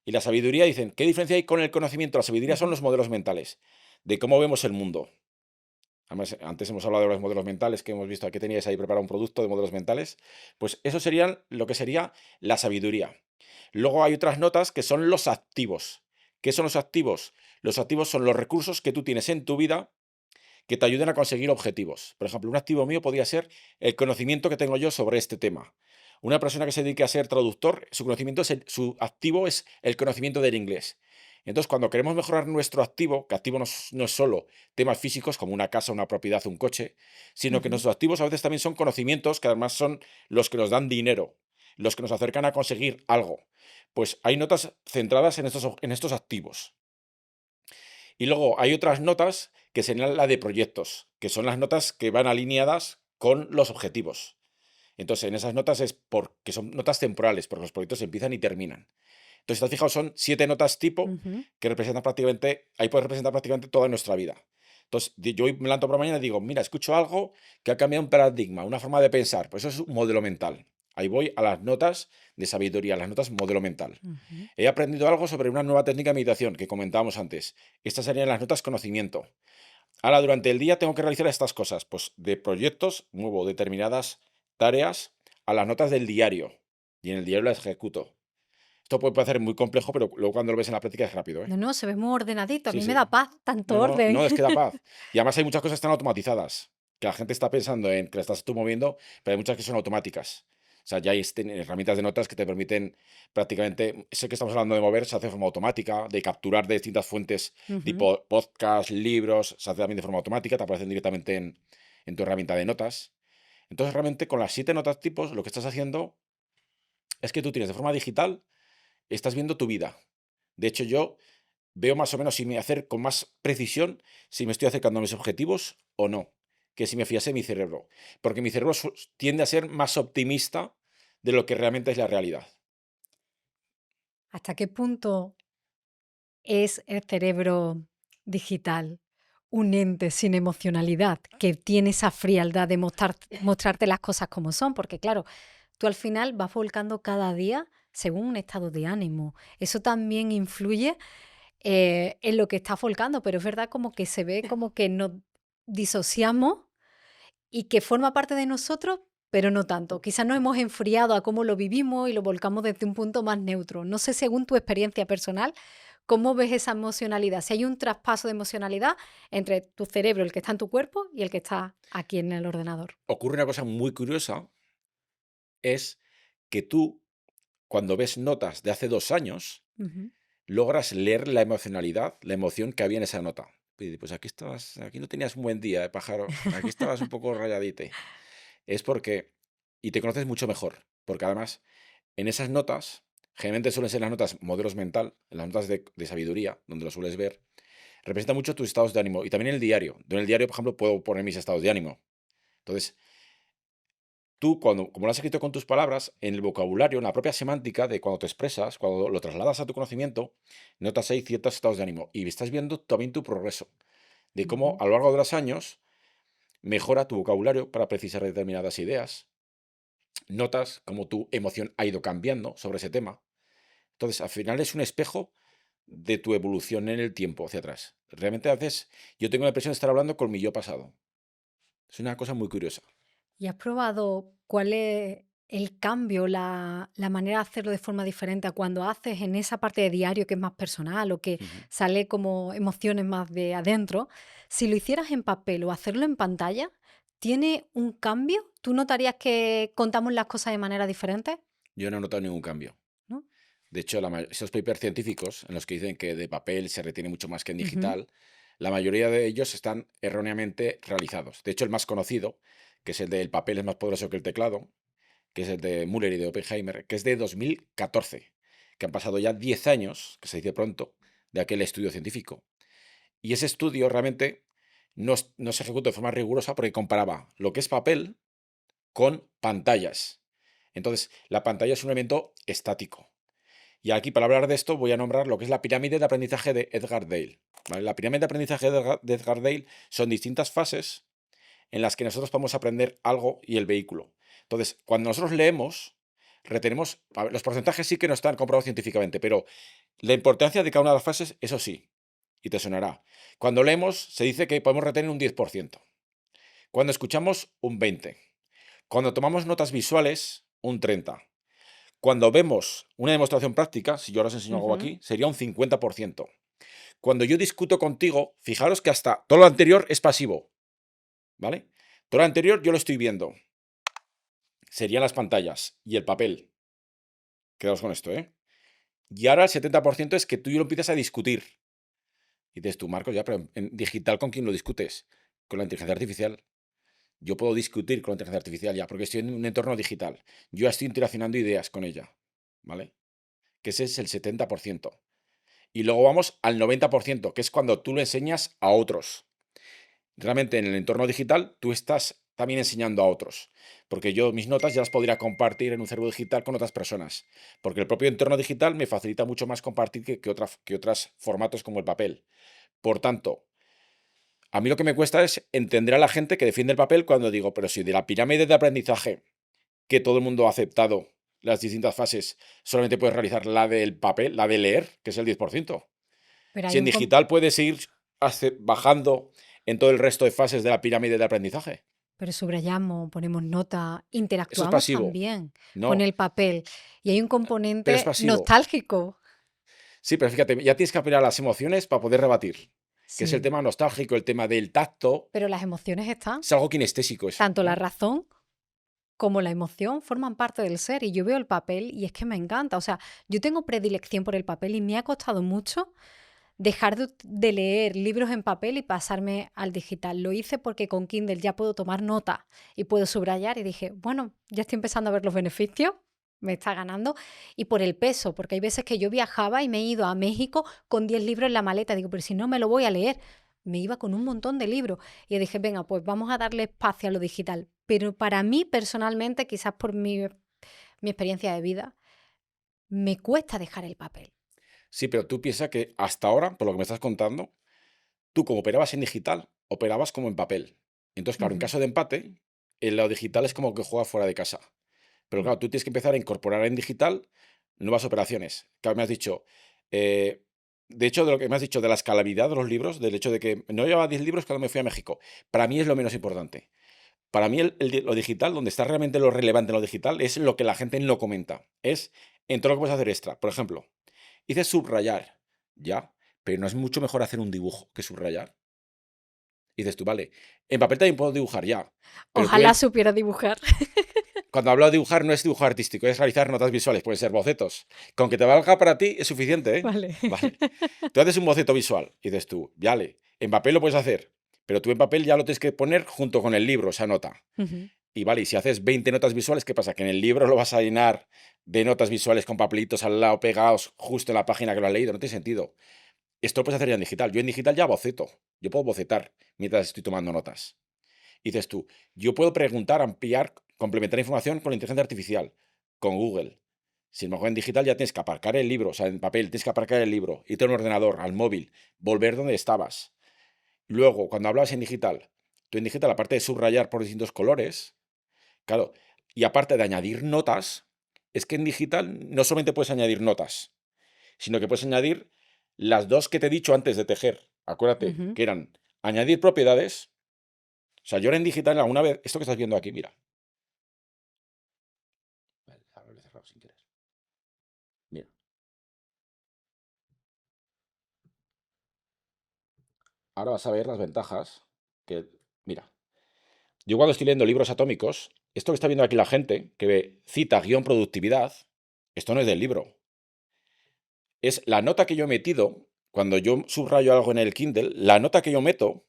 Y la sabiduría, dicen, ¿qué diferencia hay con el conocimiento? La sabiduría son
Ujú.
los modelos mentales, de cómo vemos el mundo. Además, antes hemos hablado de los modelos mentales que hemos visto, aquí teníais ahí preparado un producto de modelos mentales. Pues eso serían lo que sería la sabiduría. Luego hay otras notas que son los activos. ¿Qué son los activos? Los activos son los recursos que tú tienes en tu vida que te ayuden a conseguir objetivos. Por ejemplo, un activo mío podría ser el conocimiento que tengo yo sobre este tema. Una persona que se dedique a ser traductor, su conocimiento es su activo es el conocimiento del inglés. Entonces, cuando queremos mejorar nuestro activo, que activo no es solo temas físicos como una casa, una propiedad, un coche, sino que
Ujú.
nuestros activos a veces también son conocimientos que además son los que nos dan dinero, los que nos acercan a conseguir algo. Pues hay notas centradas en estos activos. Y luego hay otras notas que serían la de proyectos, que son las notas que van alineadas con los objetivos. Entonces, en esas notas es porque son notas temporales, porque los proyectos empiezan y terminan. Entonces, si te has fijado, son 7 notas tipo
Ujú.
que representan prácticamente, ahí puedes representar prácticamente toda nuestra vida. Entonces, yo hoy me levanto por la mañana y digo, mira, escucho algo que ha cambiado un paradigma, una forma de pensar. Pues eso es un modelo mental. Ahí voy a las notas de sabiduría, las notas modelo mental.
Ujú.
He aprendido algo sobre una nueva técnica de meditación que comentábamos antes. Estas serían las notas conocimiento. Ahora, durante el día tengo que realizar estas cosas. Pues de proyectos, muevo determinadas tareas a las notas del diario. Y en el diario las ejecuto. Esto puede parecer muy complejo, pero luego cuando lo ves en la práctica es rápido, ¿eh?
No, no, se ve muy ordenadito. A
Sí,
mí me
sí.
da paz tanto
No, no,
orden.
no, es que da paz. Y además hay muchas cosas que están automatizadas, que la gente está pensando en que las estás tú moviendo, pero hay muchas que son automáticas. O sea, ya hay herramientas de notas que te permiten prácticamente, sé que estamos hablando de mover, se hace de forma automática, de capturar de distintas fuentes,
Ujú.
tipo podcast, libros, se hace también de forma automática, te aparecen directamente en tu herramienta de notas. Entonces, realmente con las 7 notas tipos, lo que estás haciendo es que tú tienes de forma digital, estás viendo tu vida. De hecho, yo veo más o menos si me acerco con más precisión si me estoy acercando a mis objetivos o no, que si me fiase mi cerebro. Porque mi cerebro tiende a ser más optimista de lo que realmente es la realidad.
¿Hasta qué punto ¿Es el cerebro digital un ente sin emocionalidad que tiene esa frialdad de mostrarte las cosas como son? Porque claro, tú al final vas volcando cada día según un estado de ánimo. Eso también influye en lo que estás volcando, pero es verdad como que se ve como que nos disociamos y que forma parte de nosotros, pero no tanto. Quizás nos hemos enfriado a cómo lo vivimos y lo volcamos desde un punto más neutro. No sé, según tu experiencia personal, ¿cómo ves esa emocionalidad? Si hay un traspaso de emocionalidad entre tu cerebro, el que está en tu cuerpo, y el que está aquí en el ordenador.
Ocurre una cosa muy curiosa, es que tú, cuando ves notas de hace 2 años,
Ujú.
logras leer la emocionalidad, la emoción que había en esa nota. Y pues aquí no tenías un buen día, pájaro, aquí estabas un poco rayadite. Es porque, y te conoces mucho mejor, porque además en esas notas, generalmente suelen ser las notas modelos mental, en las notas de sabiduría, donde lo sueles ver, representa mucho tus estados de ánimo. Y también en el diario. Yo en el diario, por ejemplo, puedo poner mis estados de ánimo. Entonces, tú, como lo has escrito con tus palabras, en el vocabulario, en la propia semántica de cuando te expresas, cuando lo trasladas a tu conocimiento, notas ahí ciertos estados de ánimo. Y estás viendo también tu progreso, de cómo
Ujú.
a lo largo de los años mejora tu vocabulario para precisar determinadas ideas. Notas cómo tu emoción ha ido cambiando sobre ese tema. Entonces, al final es un espejo de tu evolución en el tiempo hacia atrás. Realmente a veces yo tengo la impresión de estar hablando con mi yo pasado. Es una cosa muy curiosa.
¿Y has probado cuál es el cambio, la manera de hacerlo de forma diferente a cuando haces en esa parte de diario que es más personal o que
Ujú.
sale como emociones más de adentro? Si lo hicieras en papel o hacerlo en pantalla, ¿tiene un cambio? ¿Tú notarías que contamos las cosas de manera diferente?
Yo no he notado ningún cambio.
¿No?
De hecho, esos papers científicos en los que dicen que de papel se retiene mucho más que en
Ujú.
digital, la mayoría de ellos están erróneamente realizados. De hecho, el más conocido, que es el del papel es más poderoso que el teclado, que es el de Müller y de Oppenheimer, que es de 2014, que han pasado ya 10 años, que se dice pronto, de aquel estudio científico. Y ese estudio realmente no se ejecutó de forma rigurosa porque comparaba lo que es papel con pantallas. Entonces, la pantalla es un elemento estático. Y aquí, para hablar de esto, voy a nombrar lo que es la pirámide de aprendizaje de Edgar Dale. ¿Vale? La pirámide de aprendizaje de Edgar Dale son distintas fases en las que nosotros podemos aprender algo y el vehículo. Entonces, cuando nosotros leemos, retenemos. A ver, los porcentajes sí que no están comprobados científicamente, pero la importancia de cada una de las fases, eso sí, y te sonará. Cuando leemos, se dice que podemos retener un 10%. Cuando escuchamos, un 20%. Cuando tomamos notas visuales, un 30%. Cuando vemos una demostración práctica, si yo ahora os enseño algo
Ujú.
aquí, sería un 50%. Cuando yo discuto contigo, fijaros que hasta todo lo anterior es pasivo, ¿vale? Todo lo anterior yo lo estoy viendo. Serían las pantallas y el papel. Quedaos con esto, ¿eh? Y ahora el 70% es que tú y yo lo empiezas a discutir. Y dices tú, Marcos, ya, pero en digital, ¿con quién lo discutes? Con la inteligencia artificial. Yo puedo discutir con la inteligencia artificial ya, porque estoy en un entorno digital. Yo ya estoy interaccionando ideas con ella, ¿vale? Que ese es el 70%. Y luego vamos al 90%, que es cuando tú lo enseñas a otros. Realmente en el entorno digital tú estás también enseñando a otros, porque yo mis notas ya las podría compartir en un cerebro digital con otras personas, porque el propio entorno digital me facilita mucho más compartir que otros formatos como el papel. Por tanto, a mí lo que me cuesta es entender a la gente que defiende el papel cuando digo, pero si de la pirámide de aprendizaje que todo el mundo ha aceptado las distintas fases, solamente puedes realizar la del papel, la de leer, que es el 10%.
Pero
Si
hay
en digital puedes ir bajando en todo el resto de fases de la pirámide de aprendizaje.
pero subrayamos, ponemos nota,
Eso es
interactuamos
pasivo.
también con
No,
el papel. Y hay un
pero es
componente
pasivo.
nostálgico.
Sí, pero fíjate, ya tienes que apelar a las emociones para poder rebatir. Que es el
Sí,
tema nostálgico, el tema del tacto.
pero las emociones están.
Es algo kinestésico eso,
Tanto la
¿no?
razón como la emoción forman parte del ser y yo veo el papel y es que me encanta. O sea, yo tengo predilección por el papel y me ha costado mucho dejar de leer libros en papel y pasarme al digital. Lo hice porque con Kindle ya puedo tomar nota y puedo subrayar y dije, bueno, ya estoy empezando a ver los beneficios, me está ganando. Y por el peso, porque hay veces que yo viajaba y me he ido a México con 10 libros en la maleta. Digo, pero si no me lo voy a leer. Me iba con un montón de libros y dije, venga, pues vamos a darle espacio a lo digital. Pero para mí personalmente, quizás por mi experiencia de vida, me cuesta dejar el papel.
Sí, pero tú piensas que hasta ahora, por lo que me estás contando, tú como operabas en digital, operabas como en papel. Entonces, claro, en
Ujú.
caso de empate, en lo digital es como que juega fuera de casa. Pero
Mm.
claro, tú tienes que empezar a incorporar en digital nuevas operaciones. Claro, me has dicho, eh, de hecho, de lo que me has dicho de la escalabilidad de los libros, del hecho de que no llevaba 10 libros cuando me fui a México, para mí es lo menos importante. Para mí lo digital, donde está realmente lo relevante en lo digital, es lo que la gente no comenta. Es en todo lo que puedes hacer extra. Por ejemplo, hice subrayar, ya, pero no es mucho mejor hacer un dibujo que subrayar. Y dices tú, vale, en papel también puedo dibujar ya, pero tú
Ojalá supiera dibujar.
cuando hablo de dibujar no es dibujo artístico, es realizar notas visuales, pueden ser bocetos. Con que te valga para ti es suficiente, ¿eh?
Vale.
Vale. Tú haces un boceto visual y dices tú, vale, en papel lo puedes hacer, pero tú en papel ya lo tienes que poner junto con el libro, esa nota.
Ujú.
Y vale, y si haces 20 notas visuales, ¿qué pasa? Que en el libro lo vas a llenar de notas visuales con papelitos al lado pegados justo en la página que lo has leído. No tiene sentido. Esto lo puedes hacer ya en digital. Yo en digital ya boceto. Yo puedo bocetar mientras estoy tomando notas. Y dices tú, yo puedo preguntar, ampliar, complementar información con la inteligencia artificial, con Google. Si a lo mejor en digital ya tienes que aparcar el libro, o sea, en papel tienes que aparcar el libro, irte a un ordenador, al móvil, volver donde estabas. Luego, cuando hablas en digital, tú en digital, aparte de subrayar por distintos colores, claro, y aparte de añadir notas, es que en digital no solamente puedes añadir notas, sino que puedes añadir las dos que te he dicho antes de tejer. Acuérdate,
Ujú.
que eran añadir propiedades. O sea, yo ahora en digital alguna vez, esto que estás viendo aquí, mira. Vale, ahora lo he cerrado sin querer. Mira. Ahora vas a ver las ventajas que, mira, yo cuando estoy leyendo libros atómicos, esto que está viendo aquí la gente, que ve cita guión productividad, esto no es del libro. Es la nota que yo he metido, cuando yo subrayo algo en el Kindle, la nota que yo meto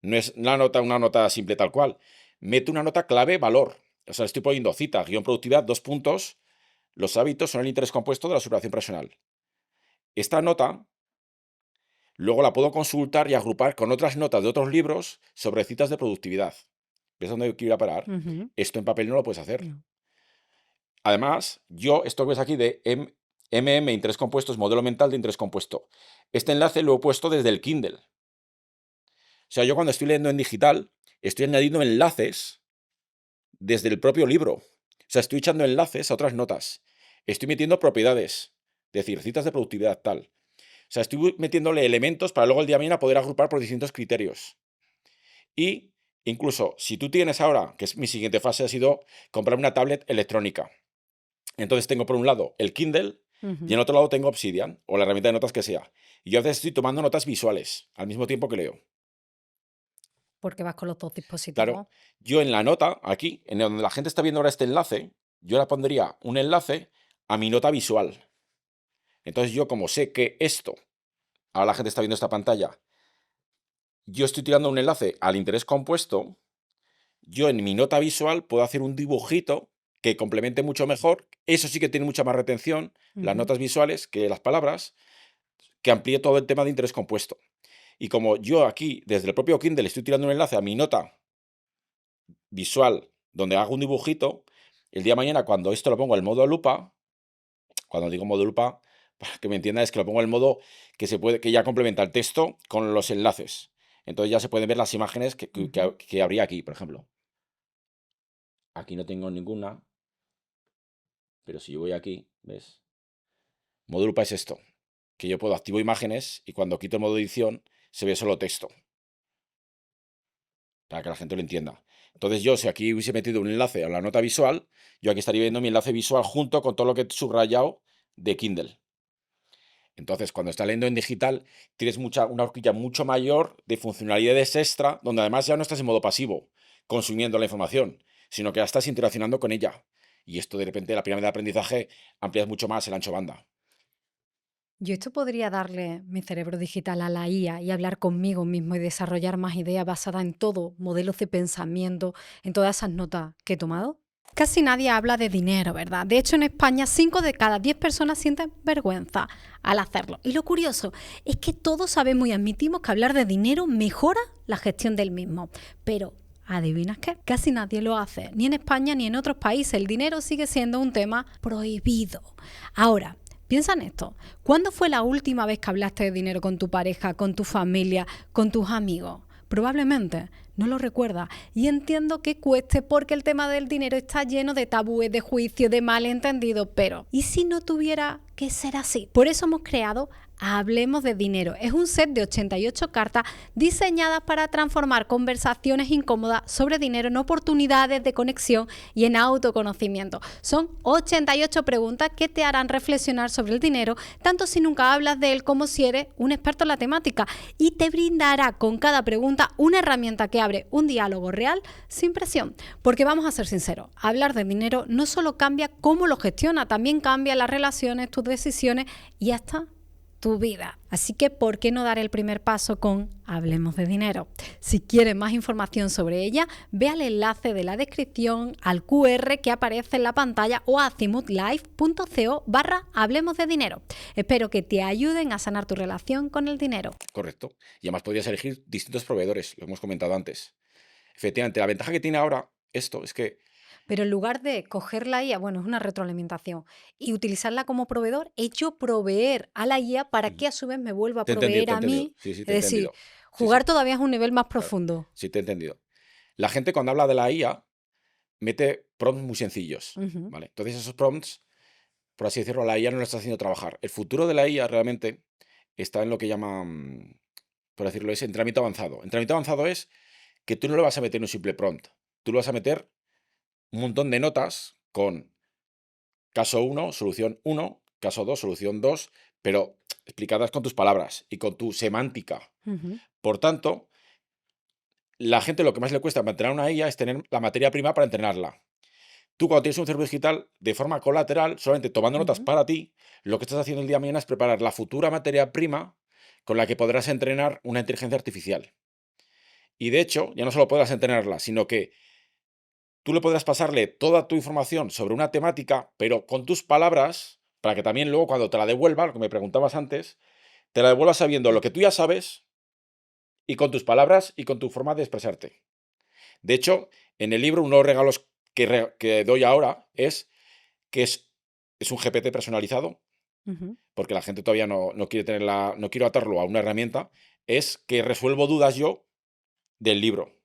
no es una nota simple tal cual. Meto una nota clave valor. O sea, estoy poniendo cita, guión productividad, 2 puntos. Los hábitos son el interés compuesto de la superación personal. Esta nota luego la puedo consultar y agrupar con otras notas de otros libros sobre citas de productividad. ¿Ves dónde quiero ir a parar?
Ujú.
Esto en papel no lo puedes hacer.
No.
Además, yo, esto que ves aquí de MM, interés compuesto, es modelo mental de interés compuesto. Este enlace lo he puesto desde el Kindle. O sea, yo cuando estoy leyendo en digital, estoy añadiendo enlaces desde el propio libro. O sea, estoy echando enlaces a otras notas. Estoy metiendo propiedades, es decir, citas de productividad tal. O sea, estoy metiéndole elementos para luego el día de mañana poder agrupar por distintos criterios. Y incluso, si tú tienes ahora, que es mi siguiente fase, ha sido comprar una tablet electrónica. Entonces tengo por un lado el Kindle y en
Ujú.
otro lado tengo Obsidian o la herramienta de notas que sea. Y yo a veces estoy tomando notas visuales al mismo tiempo que leo.
Porque vas con los dos
Claro,
dispositivos.
yo en la nota, aquí, en donde la gente está viendo ahora este enlace, yo le pondría un enlace a mi nota visual. Entonces yo como sé que esto, ahora la gente está viendo esta pantalla, yo estoy tirando un enlace al interés compuesto, yo en mi nota visual puedo hacer un dibujito que complemente mucho mejor. Eso sí que tiene mucha más retención, las
Ujú.
notas visuales, que las palabras, que amplíe todo el tema de interés compuesto. Y como yo aquí, desde el propio Kindle, estoy tirando un enlace a mi nota visual donde hago un dibujito, el día de mañana cuando esto lo pongo en modo lupa, cuando digo modo lupa, para que me entiendan, es que lo pongo en modo que ya complementa el texto con los enlaces. Entonces ya se pueden ver las imágenes
Ujú.
que habría aquí, por ejemplo. Aquí no tengo ninguna, pero si yo voy aquí, ¿ves? Modo lupa es esto, que yo puedo activo imágenes y cuando quito el modo edición se ve solo texto, para que la gente lo entienda. Entonces yo, si aquí hubiese metido un enlace a la nota visual, yo aquí estaría viendo mi enlace visual junto con todo lo que he subrayado de Kindle. Entonces, cuando estás leyendo en digital, tienes una horquilla mucho mayor de funcionalidades extra, donde además ya no estás en modo pasivo, consumiendo la información, sino que ya estás interaccionando con ella. Y esto, de repente, la pirámide de aprendizaje amplias mucho más el ancho banda.
Yo esto podría darle mi cerebro digital a la IA y hablar conmigo mismo y desarrollar más ideas basadas en todo, modelos de pensamiento, en todas esas notas que he tomado. Casi nadie habla de dinero, ¿verdad? De hecho, en España 5 de cada 10 personas sienten vergüenza al hacerlo. Y lo curioso es que todos sabemos y admitimos que hablar de dinero mejora la gestión del mismo. Pero, ¿adivinas qué? Casi nadie lo hace. Ni en España ni en otros países. El dinero sigue siendo un tema prohibido. Ahora, Piensa en esto. ¿Cuándo fue la última vez que hablaste de dinero con tu pareja, con tu familia, con tus amigos? Probablemente no lo recuerdas. Y entiendo que cueste porque el tema del dinero está lleno de tabúes, de juicios, de malentendidos. Pero, ¿y si no tuviera que ser así? Por eso hemos creado Hablemos de Dinero. Es un set de 88 cartas diseñadas para transformar conversaciones incómodas sobre dinero en oportunidades de conexión y en autoconocimiento. Son 88 preguntas que te harán reflexionar sobre el dinero, tanto si nunca hablas de él como si eres un experto en la temática, y te brindará con cada pregunta una herramienta que abre un diálogo real sin presión. Porque vamos a ser sinceros, hablar de dinero no solo cambia cómo lo gestiona, también cambia las relaciones, tus decisiones y hasta tu vida. Así que, ¿por qué no dar el primer paso con Hablemos de Dinero? Si quieres más información sobre ella, ve al enlace de la descripción, al QR que aparece en la pantalla o a azimutlife.co/Hablemos de Dinero. Espero que te ayuden a sanar tu relación con el dinero.
Correcto. Y además podrías elegir distintos proveedores, lo hemos comentado antes. Efectivamente, la ventaja que tiene ahora esto es que
Pero en lugar de coger la IA, bueno, es una retroalimentación, y utilizarla como proveedor, he hecho proveer a la IA para que a su vez me vuelva a
te he entendido,
proveer a mí.
Sí, sí,
Es
te he
decir,
entendido. Sí,
jugar
sí,
todavía es un nivel más
claro.
profundo.
Sí, te he entendido. La gente cuando habla de la IA mete prompts muy sencillos,
Ujú.
¿vale? Entonces esos prompts, por así decirlo, la IA no lo está haciendo trabajar. El futuro de la IA realmente está en lo que llaman, por decirlo, es entrenamiento avanzado. Entrenamiento avanzado es que tú no le vas a meter un simple prompt, tú le vas a meter un montón de notas con caso 1, solución 1, caso 2, solución 2, pero explicadas con tus palabras y con tu semántica.
Ujú.
Por tanto, la gente lo que más le cuesta mantener una IA es tener la materia prima para entrenarla. Tú cuando tienes un cerebro digital, de forma colateral, solamente tomando notas
Ujú.
para ti, lo que estás haciendo el día de mañana es preparar la futura materia prima con la que podrás entrenar una inteligencia artificial. Y de hecho, ya no solo podrás entrenarla, sino que tú le podrás pasarle toda tu información sobre una temática, pero con tus palabras, para que también luego cuando te la devuelva, lo que me preguntabas antes, te la devuelvas sabiendo lo que tú ya sabes y con tus palabras y con tu forma de expresarte. De hecho, en el libro, uno de los regalos que doy ahora es que es un GPT personalizado,
Ujú.
porque la gente todavía no quiere tenerla, no quiero atarlo a una herramienta, es que resuelvo dudas yo del libro.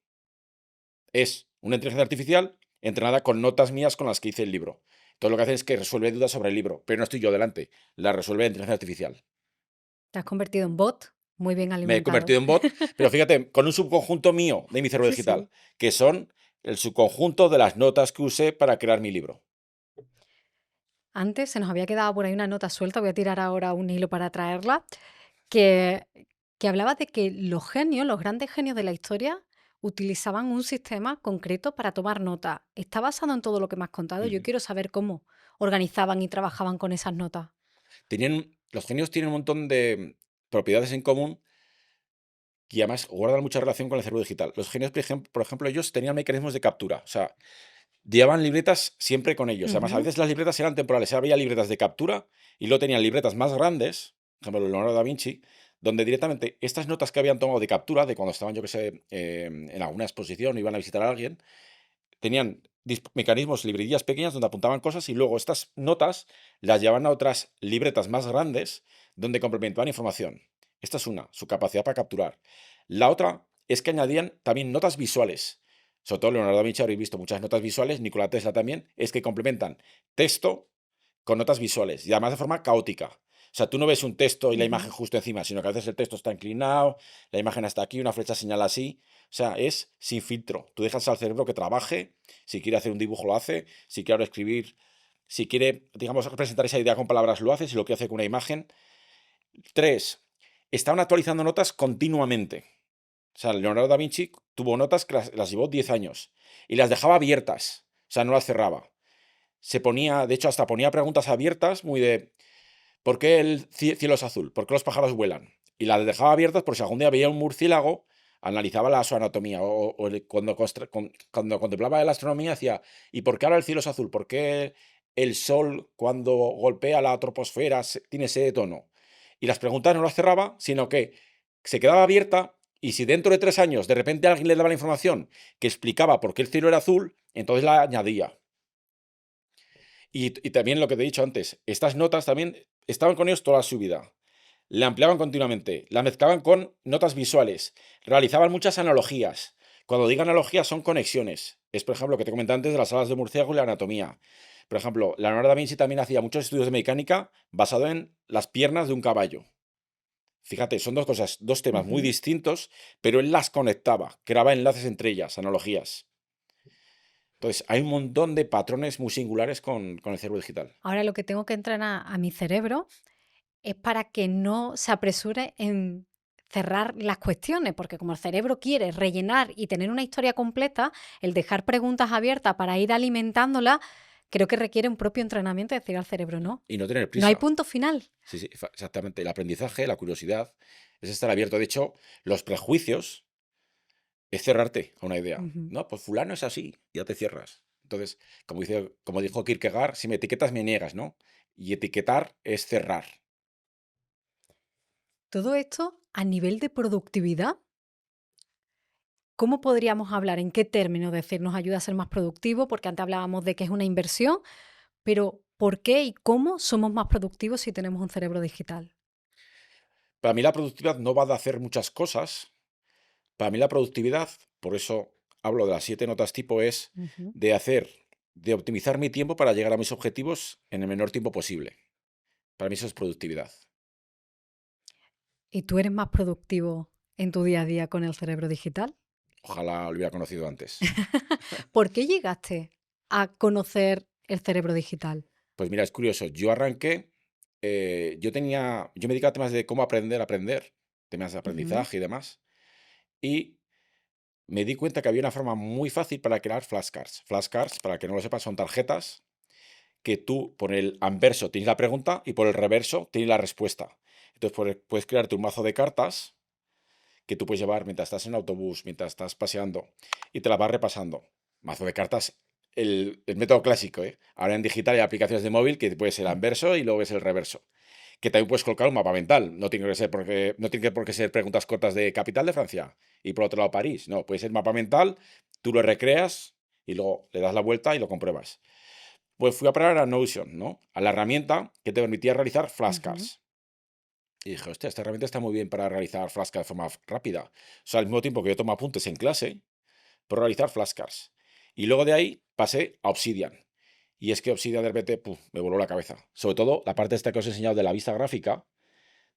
Es una inteligencia artificial entrenada con notas mías con las que hice el libro. Entonces lo que hace es que resuelve dudas sobre el libro, pero no estoy yo delante, la resuelve la inteligencia artificial.
Te has convertido en bot, muy bien
Me he
alimentado.
convertido en bot, pero fíjate, con un subconjunto mío de mi cerebro
Sí,
digital,
sí.
que son el subconjunto de las notas que usé para crear mi libro.
Antes se nos había quedado por ahí una nota suelta, voy a tirar ahora un hilo para traerla, que, que hablaba de que los genios, los grandes genios de la historia, utilizaban un sistema concreto para tomar nota. ¿Está basado en todo lo que me has contado? Yo
Ujú.
quiero saber cómo organizaban y trabajaban con esas notas.
Los genios tienen un montón de propiedades en común y además guardan mucha relación con el cerebro digital. Los genios, por ejemplo, ellos tenían mecanismos de captura, o sea, llevaban libretas siempre con ellos. Además, a
Ujú.
veces las libretas eran temporales. Había libretas de captura y luego tenían libretas más grandes, por ejemplo, Leonardo da Vinci, donde directamente estas notas que habían tomado de captura, de cuando estaban, yo que sé, en alguna exposición, iban a visitar a alguien, tenían mecanismos, librerías pequeñas donde apuntaban cosas y luego estas notas las llevaban a otras libretas más grandes donde complementaban información. Esta es una, su capacidad para capturar. La otra es que añadían también notas visuales. Sobre todo Leonardo da Vinci, habréis visto muchas notas visuales, Nikola Tesla también, es que complementan texto con notas visuales y además de forma caótica. O sea, tú no ves un texto y la imagen
Ujú.
justo encima, sino que a veces el texto está inclinado, la imagen está aquí, una flecha señala así. O sea, es sin filtro. Tú dejas al cerebro que trabaje. Si quiere hacer un dibujo, lo hace. Si quiere ahora escribir, si quiere, digamos, representar esa idea con palabras, lo hace. Si lo quiere hacer con una imagen. 3. Estaban actualizando notas continuamente. O sea, Leonardo da Vinci tuvo notas que las llevó 10 años y las dejaba abiertas. O sea, no las cerraba. Se ponía, de hecho, hasta ponía preguntas abiertas, muy de ¿por qué el cielo es azul? ¿Por qué los pájaros vuelan? Y las dejaba abiertas por si algún día veía un murciélago, analizaba su anatomía. Cuando contemplaba la astronomía, decía, ¿y por qué ahora el cielo es azul? ¿Por qué el sol, cuando golpea la troposfera, tiene ese tono? Y las preguntas no las cerraba, sino que se quedaba abierta y si dentro de 3 años de repente alguien le daba la información que explicaba por qué el cielo era azul, entonces la añadía. Y también lo que te he dicho antes, estas notas también estaban con ellos toda su vida. La ampliaban continuamente, la mezclaban con notas visuales, realizaban muchas analogías. Cuando digo analogías son conexiones. Es, por ejemplo, lo que te comenté antes de las alas de murciélago y la anatomía. Por ejemplo, Leonardo da Vinci también hacía muchos estudios de mecánica basado en las piernas de un caballo. Fíjate, son dos cosas, dos temas muy
Ujú.
distintos, pero él las conectaba, creaba enlaces entre ellas, analogías. Entonces, hay un montón de patrones muy singulares con el cerebro digital.
Ahora lo que tengo que entrenar a mi cerebro es para que no se apresure en cerrar las cuestiones, porque como el cerebro quiere rellenar y tener una historia completa, el dejar preguntas abiertas para ir alimentándola, creo que requiere un propio entrenamiento, decir al cerebro, no,
Y no tener
no hay
prisa.
punto final.
Sí, sí, exactamente. El aprendizaje, la curiosidad, es estar abierto. De hecho, los prejuicios es cerrarte a una idea.
Ujú.
No, pues fulano es así, ya te cierras. Entonces, como dijo Kierkegaard, si me etiquetas me niegas, ¿no? Y etiquetar es cerrar.
Todo esto a nivel de productividad, ¿cómo podríamos hablar? ¿En qué términos decir nos ayuda a ser más productivo? Porque antes hablábamos de que es una inversión, pero ¿por qué y cómo somos más productivos si tenemos un cerebro digital?
Para mí la productividad no va de hacer muchas cosas. Para mí la productividad, por eso hablo de las 7 notas tipo, es
Ujú.
de optimizar mi tiempo para llegar a mis objetivos en el menor tiempo posible. Para mí eso es productividad.
¿Y tú eres más productivo en tu día a día con el cerebro digital?
Ojalá lo hubiera conocido antes.
¿Por qué llegaste a conocer el cerebro digital?
Pues mira, es curioso. Yo arranqué, yo me dedicaba a temas de cómo aprender, temas de
Ujú.
aprendizaje y demás. Y me di cuenta que había una forma muy fácil para crear flashcards. Flashcards, para que no lo sepas, son tarjetas que tú por el anverso tienes la pregunta y por el reverso tienes la respuesta. Entonces puedes crearte un mazo de cartas que tú puedes llevar mientras estás en autobús, mientras estás paseando y te las vas repasando. Mazo de cartas, el método clásico, ¿eh? Ahora en digital hay aplicaciones de móvil que puede ser el anverso y luego es el reverso. Que también puedes colocar un mapa mental. No tiene que por qué ser preguntas cortas de capital de Francia y por otro lado París. No, puede ser mapa mental, tú lo recreas y luego le das la vuelta y lo compruebas. Pues fui a parar a Notion, ¿no? A la herramienta que te permitía realizar
Ujú.
flashcards. Y dije, hostia, esta herramienta está muy bien para realizar flashcards de forma rápida. O sea, al mismo tiempo que yo tomo apuntes en clase, puedo realizar flashcards. Y luego de ahí pasé a Obsidian. Y es que Obsidian de repente me voló la cabeza. Sobre todo la parte esta que os he enseñado de la vista gráfica,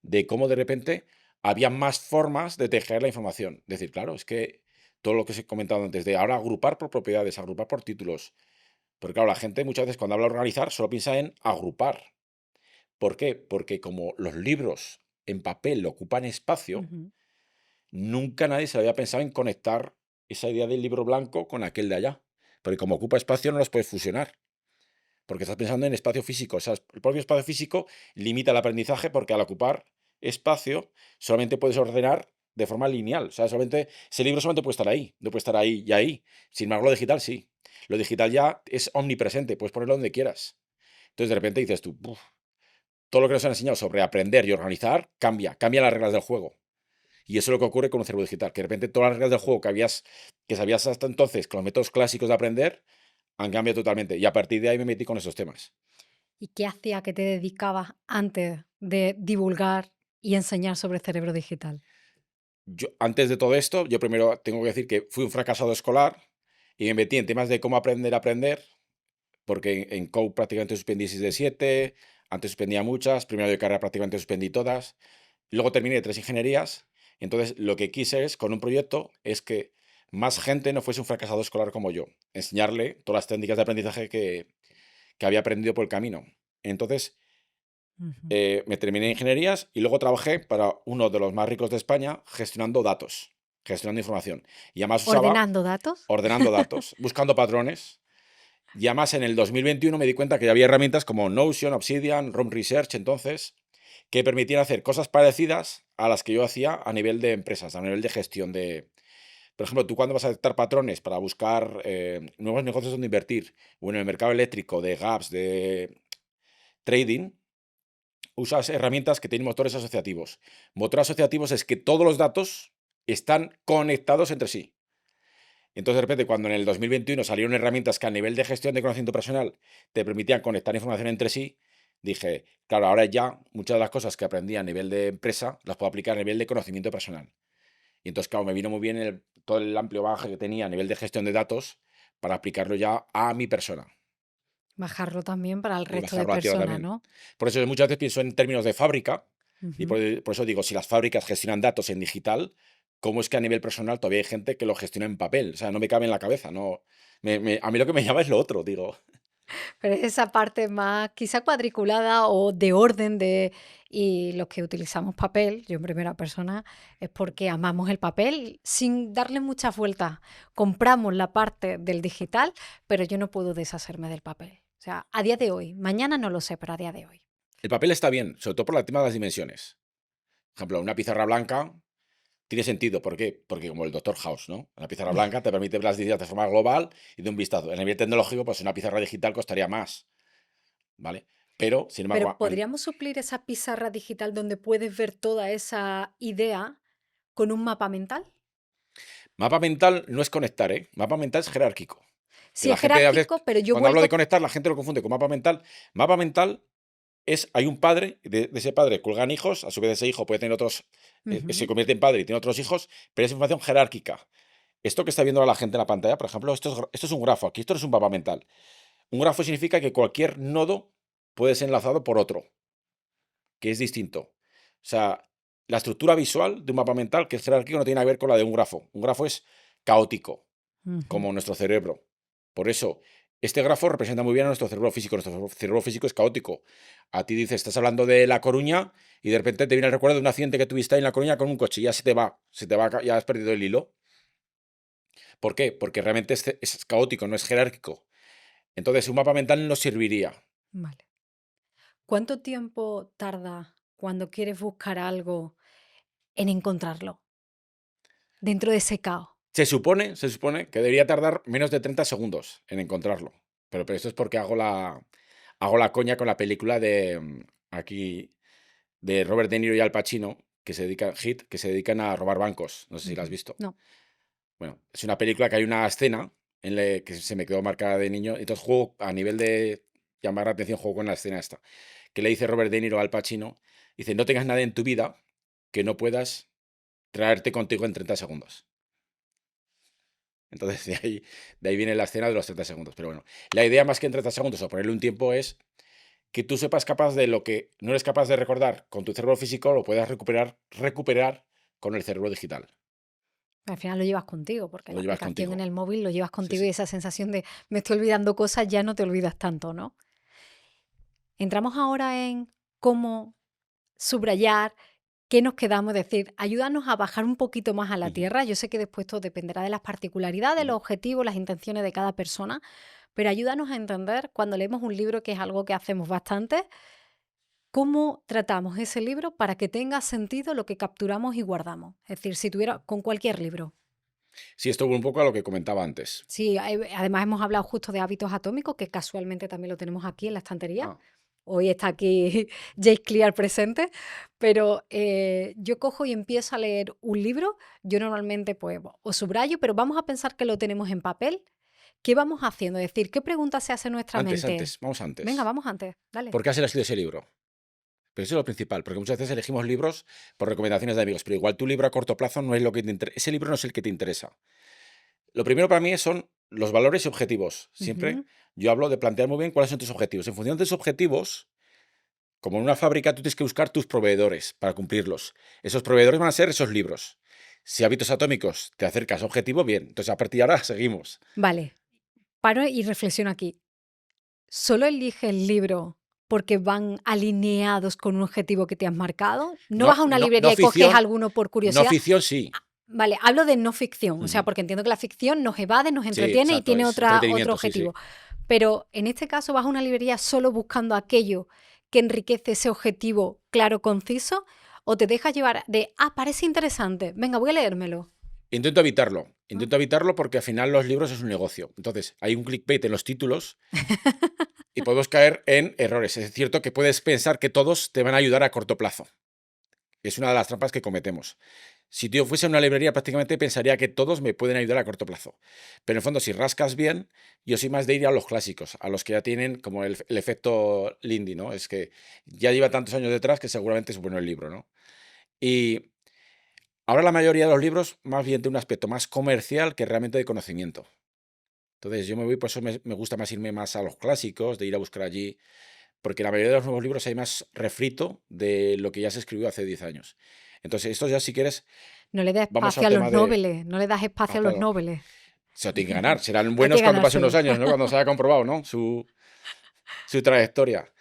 de cómo de repente había más formas de tejer la información. Es decir, claro, es que todo lo que os he comentado antes, de ahora agrupar por propiedades, agrupar por títulos. Porque claro, la gente muchas veces cuando habla de organizar solo piensa en agrupar. ¿Por qué? Porque como los libros en papel ocupan espacio,
Ujú.
nunca nadie se había pensado en conectar esa idea del libro blanco con aquel de allá. Porque como ocupa espacio no los puedes fusionar. Porque estás pensando en espacio físico. O sea, el propio espacio físico limita el aprendizaje porque al ocupar espacio solamente puedes ordenar de forma lineal. O sea, ese libro solamente puede estar ahí. No puede estar ahí y ahí. Sin embargo, lo digital sí. Lo digital ya es omnipresente. Puedes ponerlo donde quieras. Entonces de repente dices tú, "Buf, todo lo que nos han enseñado sobre aprender y organizar cambia las reglas del juego. Y eso es lo que ocurre con un cerebro digital, que de repente todas las reglas del juego que sabías hasta entonces con los métodos clásicos de aprender han cambiado totalmente. Y a partir de ahí me metí con esos temas.
¿Y qué hacía que te dedicabas antes de divulgar y enseñar sobre el cerebro digital?
Yo, antes de todo esto, yo primero tengo que decir que fui un fracasado escolar y me metí en temas de cómo aprender a aprender, porque en Code prácticamente suspendí 6 de 7, antes suspendía muchas, primero de carrera prácticamente suspendí todas, luego terminé 3 ingenierías, entonces lo que quise es, con un proyecto, es que más gente no fuese un fracasado escolar como yo, enseñarle todas las técnicas de aprendizaje que había aprendido por el camino. Entonces,
Ujú.
me terminé ingenierías y luego trabajé para uno de los más ricos de España gestionando datos, gestionando información. Y además usaba
¿Ordenando datos?
ordenando datos, buscando patrones. Y además en el 2021 me di cuenta que había herramientas como Notion, Obsidian, ROM Research entonces, que permitían hacer cosas parecidas a las que yo hacía a nivel de empresas, a nivel de gestión de... Por ejemplo, tú cuando vas a detectar patrones para buscar nuevos negocios donde invertir, o en el mercado eléctrico, de gaps, de trading, usas herramientas que tienen motores asociativos. Motores asociativos es que todos los datos están conectados entre sí. Entonces, de repente, cuando en el 2021 salieron herramientas que a nivel de gestión de conocimiento personal te permitían conectar información entre sí, dije, claro, ahora ya muchas de las cosas que aprendí a nivel de empresa las puedo aplicar a nivel de conocimiento personal. Y entonces, claro, me vino muy bien todo el amplio bagaje que tenía a nivel de gestión de datos para aplicarlo ya a mi persona
Bajarlo también para el
y
resto de
bajarlo a tierra
personas,
también.
¿no?
Por eso muchas veces pienso en términos de fábrica y
Ujú.
por eso digo, si las fábricas gestionan datos en digital, ¿cómo es que a nivel personal todavía hay gente que lo gestiona en papel? O sea, no me cabe en la cabeza, no. A mí lo que me llama es lo otro, digo.
Pero es esa parte más quizá cuadriculada o de orden de y los que utilizamos papel, yo en primera persona, es porque amamos el papel sin darle muchas vueltas. Compramos la parte del digital, pero yo no puedo deshacerme del papel. O sea, a día de hoy, mañana no lo sé, pero a día de hoy.
El papel está bien, sobre todo por el tema de las dimensiones. Por ejemplo, una pizarra blanca tiene sentido. ¿Por qué? Porque como el Doctor House, ¿no? La pizarra blanca te permite ver las ideas de forma global y de un vistazo. En el nivel tecnológico, pues una pizarra digital costaría más, ¿vale? Pero, sin embargo,
Pero podríamos suplir esa pizarra digital donde puedes ver toda esa idea con un mapa mental.
mapa mental no es conectar, ¿eh? Mapa mental es jerárquico. Que
Sí
la
es
gente a veces,
jerárquico, pero yo
cuando hablo de
vuelco.
conectar, la gente lo confunde con mapa mental. Mapa mental hay un padre, de ese padre cuelgan hijos, a su vez ese hijo puede tener otros, se
Ujú.
convierte en padre y tiene otros hijos, pero es información jerárquica. Esto que está viendo ahora la gente en la pantalla, por ejemplo, esto es un grafo, aquí esto no es un mapa mental. Un grafo significa que cualquier nodo puede ser enlazado por otro, que es distinto. O sea, la estructura visual de un mapa mental, que es jerárquico, no tiene nada que ver con la de un grafo. Un grafo es caótico,
Ujú.
como nuestro cerebro. Por eso, este grafo representa muy bien a nuestro cerebro físico. Nuestro cerebro físico es caótico. A ti dices, estás hablando de La Coruña y de repente te viene el recuerdo de un accidente que tuviste ahí en La Coruña con un coche y ya se te va, ya has perdido el hilo. ¿Por qué? Porque realmente es caótico, no es jerárquico. Entonces, un mapa mental no serviría.
Vale. ¿Cuánto tiempo tarda cuando quieres buscar algo en encontrarlo dentro de ese caos?
Se supone que debería tardar menos de 30 segundos en encontrarlo. Pero esto es porque hago la coña con la película de aquí de Robert De Niro y Al Pacino, que se dedican, Hit, que se dedican a robar bancos. No sé si la has
Ujú.
visto.
No.
Bueno, es una película que hay una escena en la que se me quedó marcada de niño. Entonces juego, a nivel de llamar la atención, juego con la escena esta. Que le dice Robert De Niro al Pacino, dice, no tengas nada en tu vida que no puedas traerte contigo en 30 segundos. Entonces de ahí viene la escena de los 30 segundos. Pero bueno, la idea más que en 30 segundos o ponerle un tiempo es que tú sepas capaz de lo que no eres capaz de recordar con tu cerebro físico, lo puedas recuperar con el cerebro digital.
Al final lo llevas contigo, porque
Lo
la
llevas
aplicación en
contigo.
el móvil lo llevas
Sí,
contigo y
sí.
esa sensación de me estoy olvidando cosas, ya no te olvidas tanto, ¿no? Entramos ahora en cómo subrayar, qué nos quedamos, es decir, ayúdanos a bajar un poquito más a la
Ujú,
tierra. Yo sé que después todo dependerá de las particularidades,
ujú.
los objetivos, las intenciones de cada persona, pero ayúdanos a entender cuando leemos un libro, que es algo que hacemos bastante, cómo tratamos ese libro para que tenga sentido lo que capturamos y guardamos. Es decir, si tuviera con cualquier libro.
Sí, esto un poco a lo que comentaba antes.
Sí, además hemos hablado justo de hábitos atómicos, que casualmente también lo tenemos aquí en la estantería.
Ah,
Hoy está aquí Jake Clear presente, pero yo cojo y empiezo a leer un libro. Yo normalmente pues o subrayo, pero vamos a pensar que lo tenemos en papel. ¿Qué vamos haciendo? Es decir, ¿qué pregunta se hace en nuestra mente?
vamos
Venga,
antes.
vamos antes, dale.
¿Por qué has elegido ese libro? Pero eso es lo principal, porque muchas veces elegimos libros por recomendaciones de amigos, pero igual tu libro a corto plazo no es lo que te interesa. Ese libro no es el que te interesa. Lo primero para mí son los valores y objetivos. Siempre
Ujú.
yo hablo de plantear muy bien cuáles son tus objetivos. En función de tus objetivos, como en una fábrica, tú tienes que buscar tus proveedores para cumplirlos. Esos proveedores van a ser esos libros. Si hábitos atómicos te acercas a objetivo, bien. Entonces, a partir de ahora seguimos.
Vale, paro y reflexiono aquí. ¿Solo elige el libro porque van alineados con un objetivo que te has marcado? ¿No vas
No,
a una
no, no
librería y coges
ficción,
alguno por
no
curiosidad?
ficción sí.
Vale, hablo de no ficción, o sea,
Ujú.
porque entiendo que la ficción nos evade, nos
Sí,
entretiene y
exacto,
tiene
es
otro
entretenimiento, sí, sí.
objetivo. Pero en este caso vas a una librería solo buscando aquello que enriquece ese objetivo claro, conciso, o te dejas llevar de, parece interesante, venga, voy a leérmelo.
Intento evitarlo.
¿No?
Intento evitarlo porque al final los libros es un negocio. Entonces, hay un clickbait en los títulos y podemos caer en errores. Es cierto que puedes pensar que todos te van a ayudar a corto plazo. Es una de las trampas que cometemos. si yo fuese una librería, prácticamente pensaría que todos me pueden ayudar a corto plazo. Pero en el fondo, si rascas bien, yo soy más de ir a los clásicos, a los que ya tienen como el efecto Lindy, ¿no? Es que ya lleva tantos años detrás que seguramente es bueno el libro, ¿no? Y ahora la mayoría de los libros más bien tiene un aspecto más comercial que realmente de conocimiento. Entonces yo me voy, por eso me gusta más irme más a los clásicos, de ir a buscar allí, porque la mayoría de los nuevos libros hay más refrito de lo que ya se escribió hace 10 años. Entonces, esto ya si quieres,
No le des
vamos
espacio
al
a los
tema de...
nobles, no le das espacio a los
Claro,
nobles.
se lo tiene que ganar. Serán
Hay
buenos
que
cuando pasen unos
ganárselo.
años, ¿no? Cuando se haya comprobado, ¿no? Su trayectoria.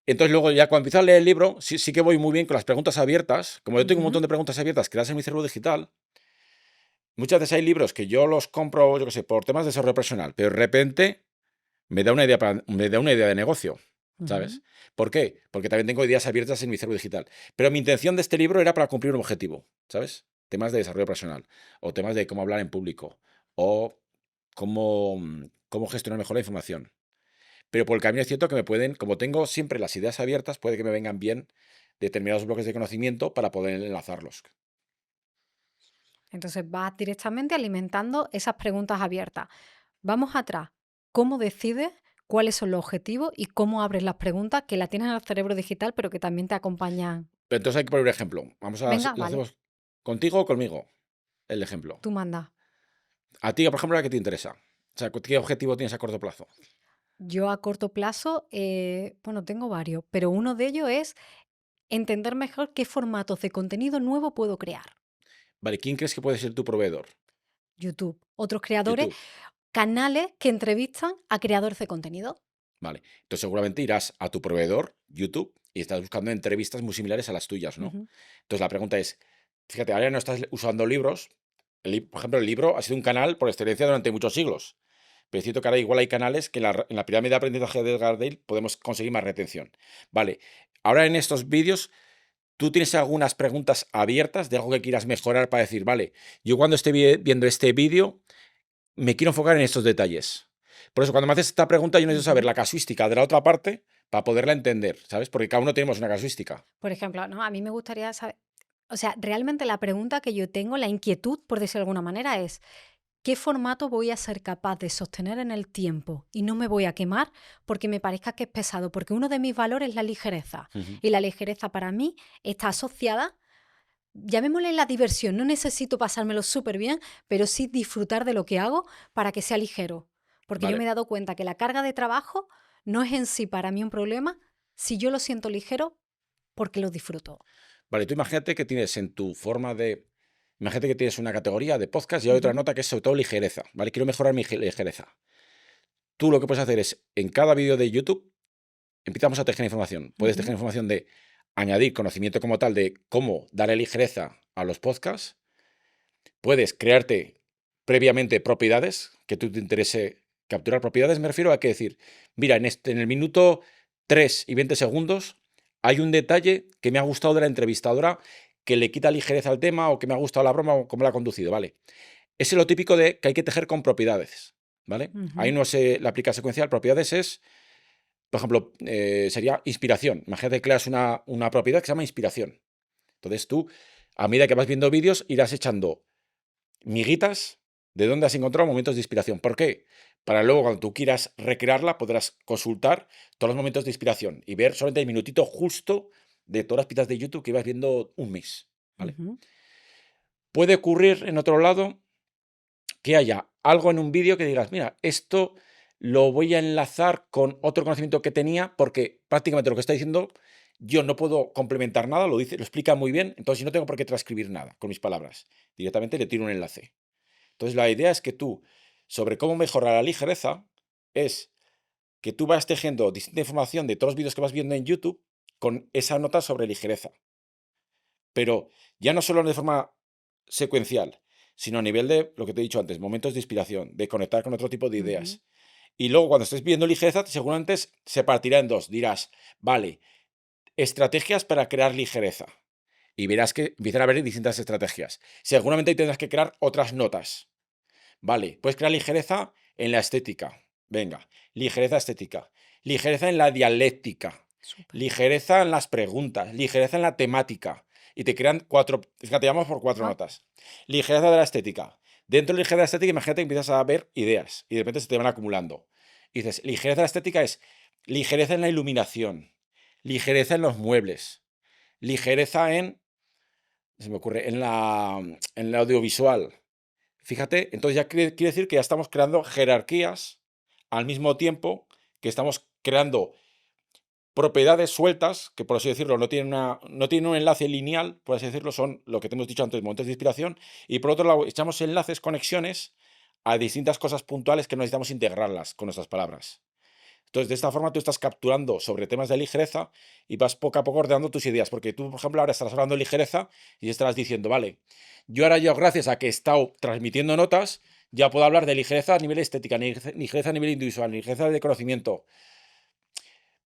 Entonces, luego, ya cuando empiezo a leer el libro, sí que voy muy bien con las preguntas abiertas. Como yo tengo un
Ujú.
montón de preguntas abiertas creadas en mi cerebro digital, muchas veces hay libros que yo los compro, yo qué sé, por temas de desarrollo personal, pero de repente me da una idea, me da una idea de negocio, ¿sabes?
Ujú.
¿Por qué? Porque también tengo ideas abiertas en mi cerebro digital. Pero mi intención de este libro era para cumplir un objetivo, ¿sabes? Temas de desarrollo personal, o temas de cómo hablar en público, o cómo gestionar mejor la información. Pero por el camino es cierto que me pueden, como tengo siempre las ideas abiertas, puede que me vengan bien determinados bloques de conocimiento para poder enlazarlos.
Entonces vas directamente alimentando esas preguntas abiertas. Vamos atrás. ¿Cómo decides cuáles son los objetivos y cómo abres las preguntas que la tienes en el cerebro digital, pero que también te acompañan?
Pero entonces hay que poner un ejemplo. Vamos a,
Venga,
lo
vale,
hacemos contigo o conmigo, el ejemplo.
tú mandas.
A ti, por ejemplo, ¿a qué te interesa? O sea, ¿qué objetivo tienes a corto plazo?
Yo a corto plazo, bueno, tengo varios, pero uno de ellos es entender mejor qué formatos de contenido nuevo puedo crear.
Vale, ¿quién crees que puede ser tu proveedor?
YouTube, otros creadores,
YouTube.
canales que entrevistan a creadores de contenido.
Vale. Entonces seguramente irás a tu proveedor, YouTube, y estás buscando entrevistas muy similares a las tuyas, ¿no?
Ujú.
Entonces la pregunta es, fíjate, ahora no estás usando libros. Por ejemplo, el libro ha sido un canal por excelencia durante muchos siglos. Pero es cierto que ahora igual hay canales que en la pirámide de aprendizaje de Edgar Dale podemos conseguir más retención. Vale. Ahora en estos vídeos, ¿tú tienes algunas preguntas abiertas de algo que quieras mejorar para decir, vale, yo cuando esté viendo este vídeo me quiero enfocar en estos detalles? Por eso, cuando me haces esta pregunta, yo necesito saber
Ujú.
la casuística de la otra parte para poderla entender, ¿sabes? Porque cada uno tenemos una casuística.
Por ejemplo, ¿no? A mí me gustaría saber, o sea, realmente la pregunta que yo tengo, la inquietud, por decirlo de alguna manera, es ¿qué formato voy a ser capaz de sostener en el tiempo y no me voy a quemar porque me parezca que es pesado? Porque uno de mis valores es la ligereza.
Ujú.
Y la ligereza para mí está asociada, llamémosle la diversión, no necesito pasármelo súper bien, pero sí disfrutar de lo que hago para que sea ligero. Porque yo me
Vale,
he dado cuenta que la carga de trabajo no es en sí para mí un problema si yo lo siento ligero porque lo disfruto.
vale, tú imagínate que tienes en tu forma de... Imagínate que tienes una categoría de podcast y hay otra
Ujú,
nota que es sobre todo ligereza, ¿vale? Quiero mejorar mi ligereza. Tú lo que puedes hacer es, en cada vídeo de YouTube, empezamos a tejer información. Puedes tejer
ujú,
información de añadir conocimiento como tal de cómo darle ligereza a los podcasts. Puedes crearte previamente propiedades que tú te interese capturar. Propiedades me refiero a que decir, mira, en el minuto 3 y 20 segundos hay un detalle que me ha gustado de la entrevistadora que le quita ligereza al tema o que me ha gustado la broma o cómo la ha conducido, ¿vale? Ese es lo típico de que hay que tejer con propiedades, ¿vale? Ahí
ujú.
no se le aplica secuencial. Propiedades es, por ejemplo, sería inspiración. Imagínate que creas una propiedad que se llama inspiración. Entonces tú, a medida que vas viendo vídeos, irás echando miguitas de dónde has encontrado momentos de inspiración. ¿Por qué? Para luego, cuando tú quieras recrearla, podrás consultar todos los momentos de inspiración y ver solamente el minutito justo de todas las pistas de YouTube que ibas viendo un mes, ¿vale?
Ujú,
Puede ocurrir, en otro lado, que haya algo en un vídeo que digas, mira, esto lo voy a enlazar con otro conocimiento que tenía porque prácticamente lo que está diciendo yo no puedo complementar nada, lo dice, lo explica muy bien, entonces yo no tengo por qué transcribir nada con mis palabras. Directamente le tiro un enlace. Entonces, la idea es que tú, sobre cómo mejorar la ligereza, es que tú vas tejiendo distinta información de todos los vídeos que vas viendo en YouTube con esa nota sobre ligereza. Pero ya no solo de forma secuencial, sino a nivel de lo que te he dicho antes, momentos de inspiración, de conectar con otro tipo de
ujú.
ideas. Y luego, cuando estés viendo ligereza, seguramente se partirá en dos. Dirás, vale, estrategias para crear ligereza. Y verás que empiezan a haber distintas estrategias. Seguramente ahí tendrás que crear otras notas. Vale, puedes crear ligereza en la estética. Venga, ligereza estética. Ligereza en la dialéctica.
Súper.
Ligereza en las preguntas. Ligereza en la temática. y te crean 4, fíjate, llamamos por 4
Ah.
notas. Ligereza de la estética. Dentro de ligereza de la estética, imagínate que empiezas a ver ideas y de repente se te van acumulando. Y dices, ligereza de la estética es ligereza en la iluminación, ligereza en los muebles, ligereza se me ocurre, en la audiovisual. Fíjate, entonces ya quiere decir que ya estamos creando jerarquías al mismo tiempo que estamos creando propiedades sueltas, que por así decirlo no tienen un enlace lineal, por así decirlo, son lo que te hemos dicho antes, momentos de inspiración, y por otro lado echamos enlaces, conexiones a distintas cosas puntuales que necesitamos integrarlas con nuestras palabras. Entonces, de esta forma tú estás capturando sobre temas de ligereza y vas poco a poco ordenando tus ideas, porque tú, por ejemplo, ahora estás hablando de ligereza y estarás diciendo, vale, yo gracias a que he estado transmitiendo notas, ya puedo hablar de ligereza a nivel estética, ligereza a nivel individual, ligereza de conocimiento.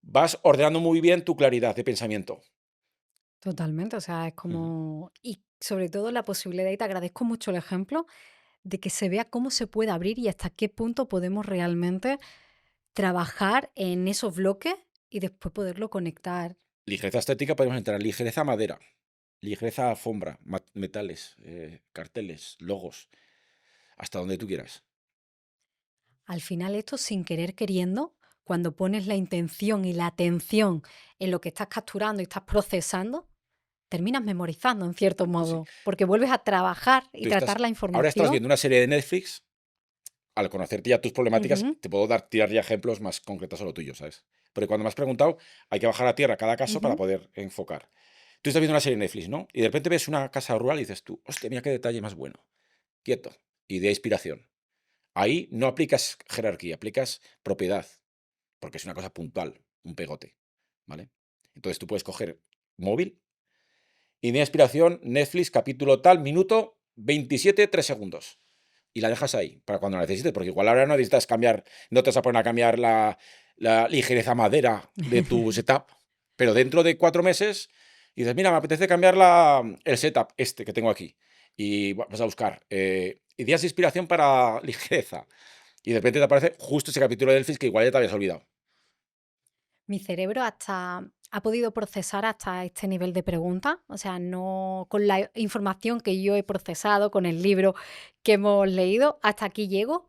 Vas ordenando muy bien tu claridad de pensamiento.
Totalmente, o sea, es
Ujú.
como... Y sobre todo la posibilidad, y te agradezco mucho el ejemplo, de que se vea cómo se puede abrir y hasta qué punto podemos realmente trabajar en esos bloques y después poderlo conectar.
Ligereza estética podemos entrar, ligereza madera, ligereza alfombra, metales, carteles, logos, hasta donde tú quieras.
Al final esto sin querer queriendo, cuando pones la intención y la atención en lo que estás capturando y estás procesando, terminas memorizando en cierto
Sí.
modo, porque vuelves a trabajar y
Tú
tratar la
ahora estás
información.
viendo una serie de Netflix. Al conocerte ya tus problemáticas,
Ujú,
te puedo tirar ya ejemplos más concretos a lo tuyo, ¿sabes? Porque cuando me has preguntado, hay que bajar a tierra cada caso para
ujú.
poder enfocar. Tú estás viendo una serie de Netflix, ¿no? Y de repente ves una casa rural y dices tú, hostia, mira qué detalle más bueno. Quieto. Idea, inspiración. Ahí no aplicas jerarquía, aplicas propiedad, porque es una cosa puntual, un pegote, ¿vale? Entonces tú puedes coger móvil, idea, inspiración, Netflix, capítulo tal, minuto 27, 3 segundos. Y la dejas ahí para cuando la necesites, porque igual ahora no necesitas cambiar, no te vas a poner a cambiar la ligereza madera de tu setup, pero dentro de 4 meses dices, mira, me apetece cambiar el setup este que tengo aquí. Y vas a buscar ideas de inspiración para ligereza. Y de repente te aparece justo ese capítulo de Netflix que igual ya te habías olvidado.
Mi cerebro hasta ha podido procesar hasta este nivel de pregunta, o sea, no con la información que yo he procesado, con el libro que hemos leído, hasta aquí llego.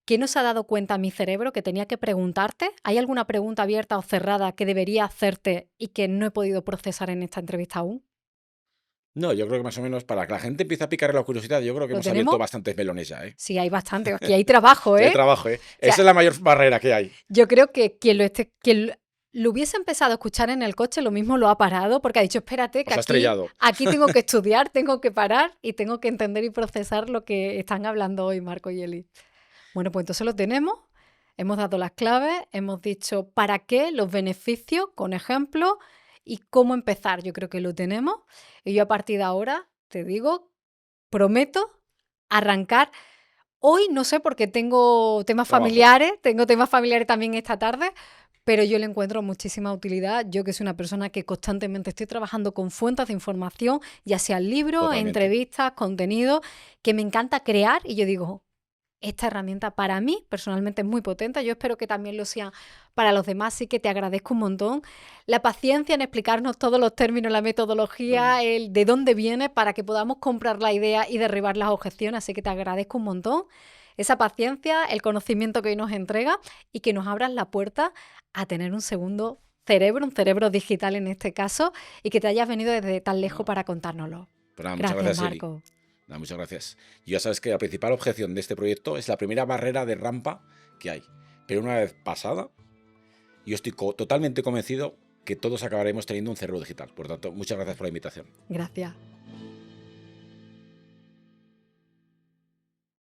¿Qué nos ha dado cuenta mi cerebro que tenía que preguntarte? ¿Hay alguna pregunta abierta o cerrada que debería hacerte y que no he podido procesar en esta entrevista aún?
No, yo creo que más o menos para que la gente empiece a picar la curiosidad, yo creo que
¿Lo
hemos abierto
tenemos?
bastantes melones ya, ¿eh?
Sí, hay bastante. Aquí hay trabajo,
Ya hay
¿eh?
trabajo, ¿eh?
O sea,
Esa es la mayor barrera que hay.
yo creo que quien lo hubiese empezado a escuchar en el coche, lo mismo lo ha parado porque ha dicho, espérate,
Os
que
ha estrellado.
aquí tengo que estudiar, tengo que parar y tengo que entender y procesar lo que están hablando hoy Marco y Eli. Bueno, pues entonces lo tenemos. Hemos dado las claves, hemos dicho para qué, los beneficios, con ejemplos y cómo empezar. Yo creo que lo tenemos. Y yo a partir de ahora, te digo, prometo arrancar. Hoy no sé porque tengo temas
Trabajo.
familiares también esta tarde, pero yo le encuentro muchísima utilidad. Yo que soy una persona que constantemente estoy trabajando con fuentes de información, ya sea libros,
Totalmente.
entrevistas, contenido, que me encanta crear y yo digo, esta herramienta para mí personalmente es muy potente. Yo espero que también lo sea para los demás, sí que te agradezco un montón la paciencia en explicarnos todos los términos, la metodología, el de dónde viene para que podamos comprar la idea y derribar las objeciones, así que te agradezco un montón esa paciencia, el conocimiento que hoy nos entrega y que nos abras la puerta a tener un segundo cerebro, un cerebro digital en este caso, y que te hayas venido desde tan lejos
No.
para contárnoslo.
Pero nada, muchas
Gracias,
gracias, Eli.
Marco.
Nada, muchas gracias. Y ya sabes que la principal objeción de este proyecto es la primera barrera de rampa que hay. Pero una vez pasada, yo estoy totalmente convencido que todos acabaremos teniendo un cerebro digital. Por tanto, muchas gracias por la invitación.
Gracias.